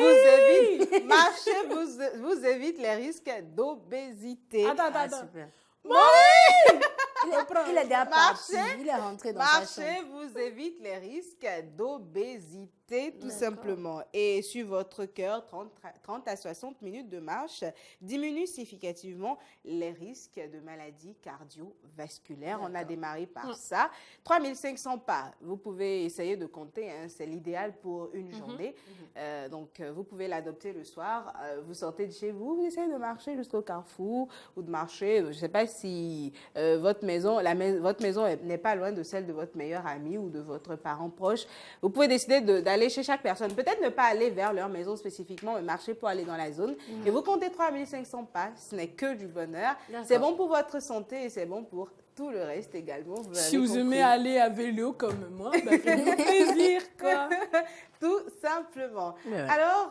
vous évite les risques d'obésité. Attends. Super. Maurice! Il est déjà parti. Il est rentré dans sa chambre. Marcher vous évite les risques d'obésité, tout simplement. Et sur votre cœur, 30 à 60 minutes de marche diminue significativement les risques de maladies cardiovasculaires. On a démarré par ça. 3500 pas. Vous pouvez essayer de compter. C'est l'idéal pour une journée. Donc, vous pouvez l'adopter le soir. Vous sortez de chez vous. Vous essayez de marcher jusqu'au carrefour ou de marcher. Je ne sais pas si votre maison n'est pas loin de celle de votre meilleur ami ou de votre parent proche. Vous pouvez décider d'aller chez chaque personne. Peut-être ne pas aller vers leur maison spécifiquement, mais marcher pour aller dans la zone. Et vous comptez 3500 pas. Ce n'est que du bonheur. C'est bon pour votre santé et c'est bon pour tout le reste également. Si vous aimez aller à vélo comme moi, faites-vous plaisir, quoi. Tout simplement. Alors,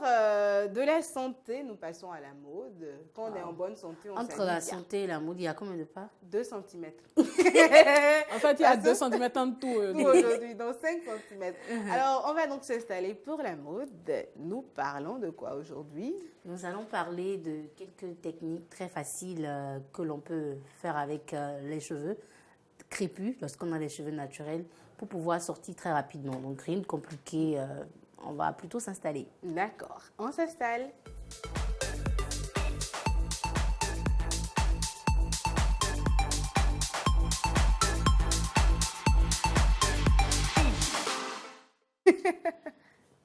de la santé, nous passons à la mode. Quand on est en bonne santé, on s'habille. Entre la santé et la mode, il y a combien de pas? 2 cm. En fait, il y a 2 cm en tout. Aujourd'hui, donc 5 cm. Alors, on va donc s'installer pour la mode. Nous parlons de quoi aujourd'hui? Nous allons parler de quelques techniques très faciles que l'on peut faire avec les cheveux crépus, lorsqu'on a des cheveux naturels, pour pouvoir sortir très rapidement. Donc, rien de compliqué. On va plutôt s'installer. D'accord, on s'installe.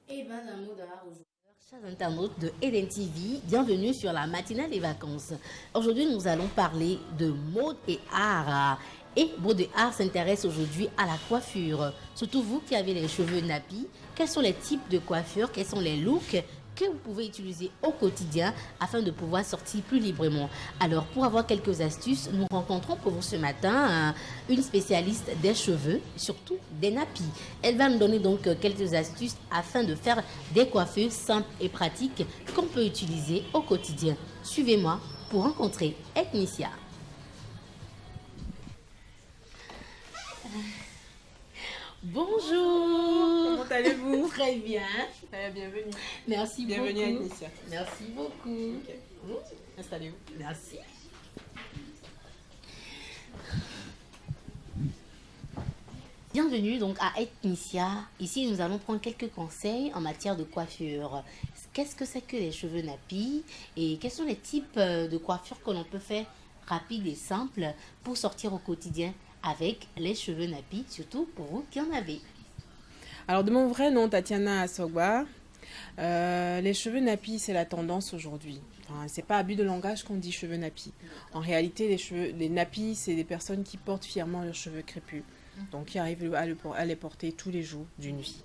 Eh bien, un mot de l'art aujourd'hui. Chers internautes de Eden TV, bienvenue sur la matinale des vacances. Aujourd'hui, nous allons parler de mode et art. Et mode et art s'intéresse aujourd'hui à la coiffure. Surtout vous qui avez les cheveux nappis, quels sont les types de coiffure, quels sont les looks que vous pouvez utiliser au quotidien afin de pouvoir sortir plus librement. Alors, pour avoir quelques astuces, nous rencontrons pour vous ce matin une spécialiste des cheveux, surtout des nappis. Elle va nous donner donc quelques astuces afin de faire des coiffures simples et pratiques qu'on peut utiliser au quotidien. Suivez-moi pour rencontrer Ethnicia. Bonjour. Comment allez-vous? Très bien. Bienvenue. Merci beaucoup. Bienvenue à Ethnicia. Merci beaucoup. Okay. Installez-vous. Merci. Bienvenue donc à Ethnicia. Ici, nous allons prendre quelques conseils en matière de coiffure. Qu'est-ce que c'est que les cheveux nappies et quels sont les types de coiffure que l'on peut faire rapides et simples pour sortir au quotidien avec les cheveux nappies, surtout pour vous qui en avez. Alors, de mon vrai nom, Tatiana Assogba, les cheveux nappies, c'est la tendance aujourd'hui. Enfin, c'est pas abus de langage qu'on dit cheveux nappies. En réalité, les nappies, c'est des personnes qui portent fièrement leurs cheveux crépus. Donc, qui arrivent à les porter tous les jours d'une vie.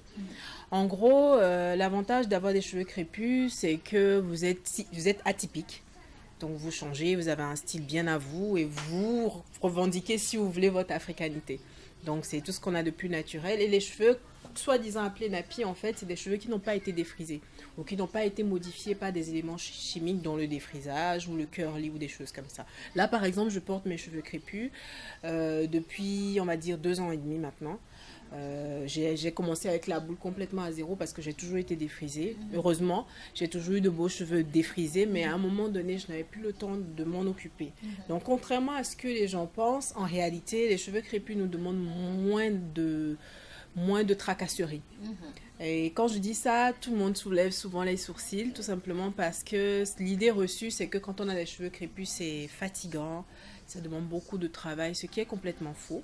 En gros, l'avantage d'avoir des cheveux crépus, c'est que vous êtes atypique. Donc, vous changez, vous avez un style bien à vous et vous revendiquez, si vous voulez, votre africanité. Donc, c'est tout ce qu'on a de plus naturel. Et les cheveux, soi-disant appelés nappies, en fait, c'est des cheveux qui n'ont pas été défrisés ou qui n'ont pas été modifiés par des éléments chimiques, dont le défrisage ou le curly ou des choses comme ça. Là, par exemple, je porte mes cheveux crépus depuis, on va dire, 2 ans et demi maintenant. J'ai commencé avec la boule complètement à zéro parce que j'ai toujours été défrisée. Heureusement, j'ai toujours eu de beaux cheveux défrisés, mais à un moment donné, je n'avais plus le temps de m'en occuper. Donc, contrairement à ce que les gens pensent, en réalité, les cheveux crépus nous demandent moins de tracasseries. Et quand je dis ça, tout le monde soulève souvent les sourcils, tout simplement parce que l'idée reçue, c'est que quand on a des cheveux crépus, c'est fatigant, ça demande beaucoup de travail, ce qui est complètement faux.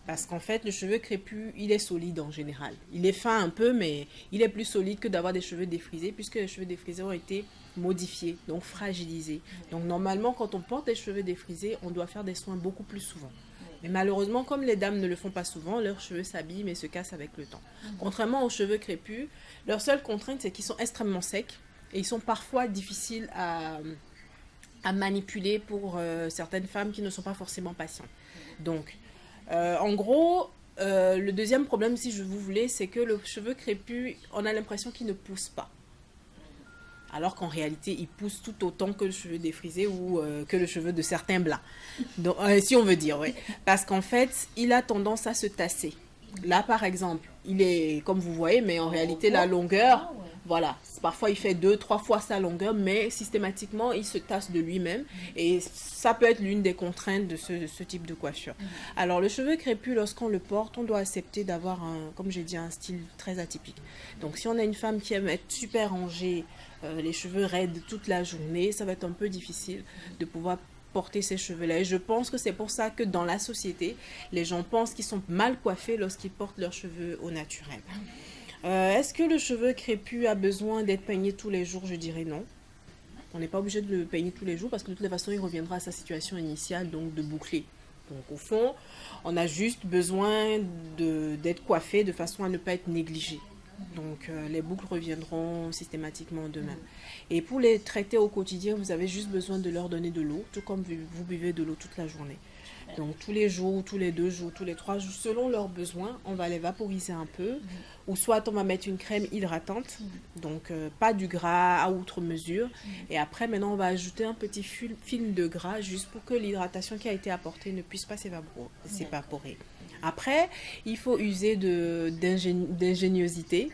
Parce qu'en fait, le cheveu crépus, il est solide en général. Il est fin un peu, mais il est plus solide que d'avoir des cheveux défrisés, puisque les cheveux défrisés ont été modifiés, donc fragilisés. Donc normalement, quand on porte des cheveux défrisés, on doit faire des soins beaucoup plus souvent. Mais malheureusement, comme les dames ne le font pas souvent, leurs cheveux s'abîment et se cassent avec le temps. Contrairement aux cheveux crépus, leur seule contrainte, c'est qu'ils sont extrêmement secs et ils sont parfois difficiles à manipuler pour certaines femmes qui ne sont pas forcément patientes. Donc, en gros, le deuxième problème, si je vous voulais, c'est que le cheveu crépus, on a l'impression qu'il ne pousse pas. Alors qu'en réalité, il pousse tout autant que le cheveu défrisé ou que le cheveu de certains blancs. Donc, si on veut dire, oui. Parce qu'en fait, il a tendance à se tasser. Là, par exemple, il est, comme vous voyez, mais en réalité, la longueur, voilà. Parfois, il fait 2-3 fois sa longueur, mais systématiquement, il se tasse de lui-même. Et ça peut être l'une des contraintes de ce type de coiffure. Alors, le cheveu crépus, lorsqu'on le porte, on doit accepter d'avoir, comme j'ai dit, un style très atypique. Donc, si on a une femme qui aime être super rangée, les cheveux raides toute la journée, ça va être un peu difficile de pouvoir porter ces cheveux-là. Et je pense que c'est pour ça que dans la société, les gens pensent qu'ils sont mal coiffés lorsqu'ils portent leurs cheveux au naturel. Est-ce que le cheveu crépus a besoin d'être peigné tous les jours? Je dirais non. On n'est pas obligé de le peigner tous les jours parce que de toute façon, il reviendra à sa situation initiale, donc de boucler. Donc au fond, on a juste besoin d'être coiffé de façon à ne pas être négligé. Donc les boucles reviendront systématiquement d'eux-mêmes. Et pour les traiter au quotidien, vous avez juste besoin de leur donner de l'eau, tout comme vous buvez de l'eau toute la journée. Donc tous les jours, tous les 2 jours, tous les 3 jours, selon leurs besoins, on va les vaporiser un peu. Ou soit on va mettre une crème hydratante, donc pas du gras à outre mesure. Et après, maintenant, on va ajouter un petit film de gras juste pour que l'hydratation qui a été apportée ne puisse pas s'évaporer. Après, il faut user d'ingéniosité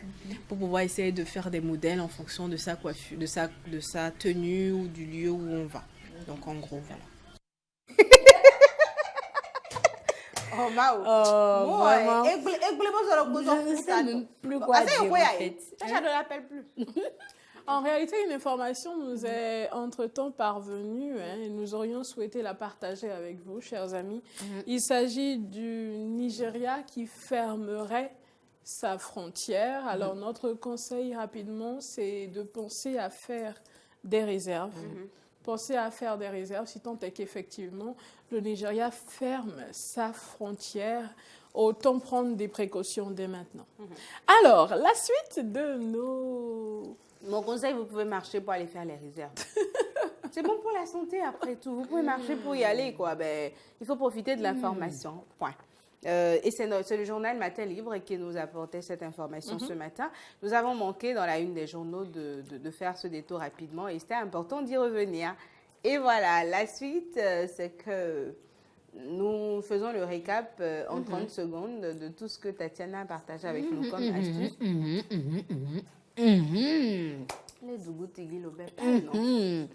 pour pouvoir essayer de faire des modèles en fonction de sa coiffure, de sa tenue ou du lieu où on va. Donc en gros, voilà. Oh, Mao. Vraiment. Je ne sais même plus quoi dire, en fait. Ça, je ne l'appelle plus. En réalité, une information nous est entre-temps parvenue et nous aurions souhaité la partager avec vous, chers amis. Il s'agit du Nigeria qui fermerait sa frontière. Alors, notre conseil rapidement, c'est de penser à faire des réserves. Penser à faire des réserves, si tant est qu'effectivement, le Nigeria ferme sa frontière. Autant prendre des précautions dès maintenant. Alors, la suite de nos... Mon conseil, vous pouvez marcher pour aller faire les réserves. C'est bon pour la santé, après tout. Vous pouvez marcher pour y aller, quoi. Ben, il faut profiter de l'information. Point. Et c'est le journal Matin Libre qui nous apportait cette information ce matin. Nous avons manqué dans la une des journaux de faire ce détour rapidement et c'était important d'y revenir. Et voilà, la suite, c'est que nous faisons le récap en 30 secondes de tout ce que Tatiana a partagé avec nous comme astuce. Les Dougou Tigui Lobet, non.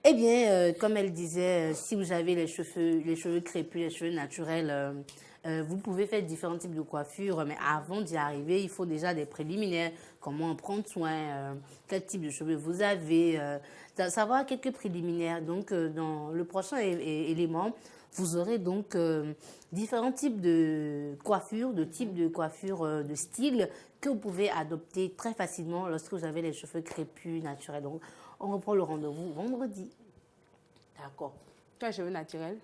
Eh bien, comme elle disait, si vous avez les cheveux crépus, les cheveux naturels, Vous pouvez faire différents types de coiffures, mais avant d'y arriver, il faut déjà des préliminaires. Comment en prendre soin, quel type de cheveux vous avez, savoir quelques préliminaires. Donc, dans le prochain élément, vous aurez donc différents types de coiffures, de style que vous pouvez adopter très facilement lorsque vous avez les cheveux crépus, naturels. Donc, on reprend le rendez-vous vendredi. D'accord. Tu as les cheveux naturels?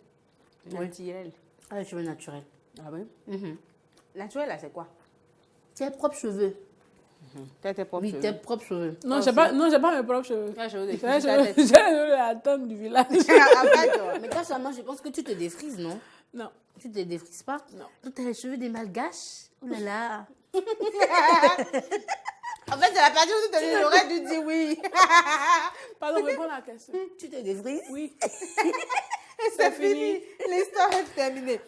Oui. Naturels. Ah, les cheveux naturels. Ah oui? Naturel, là, c'est quoi? Tes propres cheveux. Tu as tes propres cheveux? Oui, tes propres cheveux. Non, j'ai pas mes propres cheveux. Tu as les cheveux J'ai les cheveux de la tante du village. Mais quand ça marche, je pense que tu te défrises, non? Non. Tu te défrises pas? Non. Tu as les cheveux des malgaches? Oh là là. En fait, c'est la partie où tu te dis, j'aurais dû dire oui. Pardon, réponds à la question. Tu te défrises? Oui. C'est fini. L'histoire est terminée.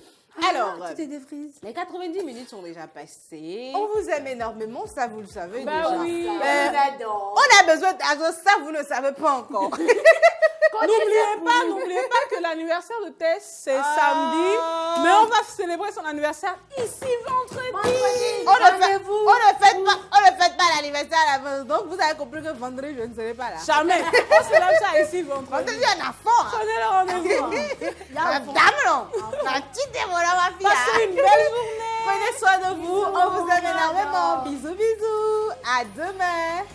Alors, tu te défrises. Les 90 minutes sont déjà passées. On vous aime énormément, ça vous le savez bah déjà. Oui. On a besoin d'argent, ça vous ne savez pas encore. N'oubliez pas que l'anniversaire de Tess, c'est samedi. Mais on va célébrer son anniversaire ici vendredi. On ne fête pas l'anniversaire à l'avance. Donc vous avez compris que vendredi, je ne serai pas là. Jamais. On célèbre ça ici vendredi. Vendredi, il y en a fort. Prenez le rendez-vous. Madame, non. La petite démona, ma fille. Passez une belle journée. Prenez soin de vous. On vous aime énormément. Bisous, bisous. À demain.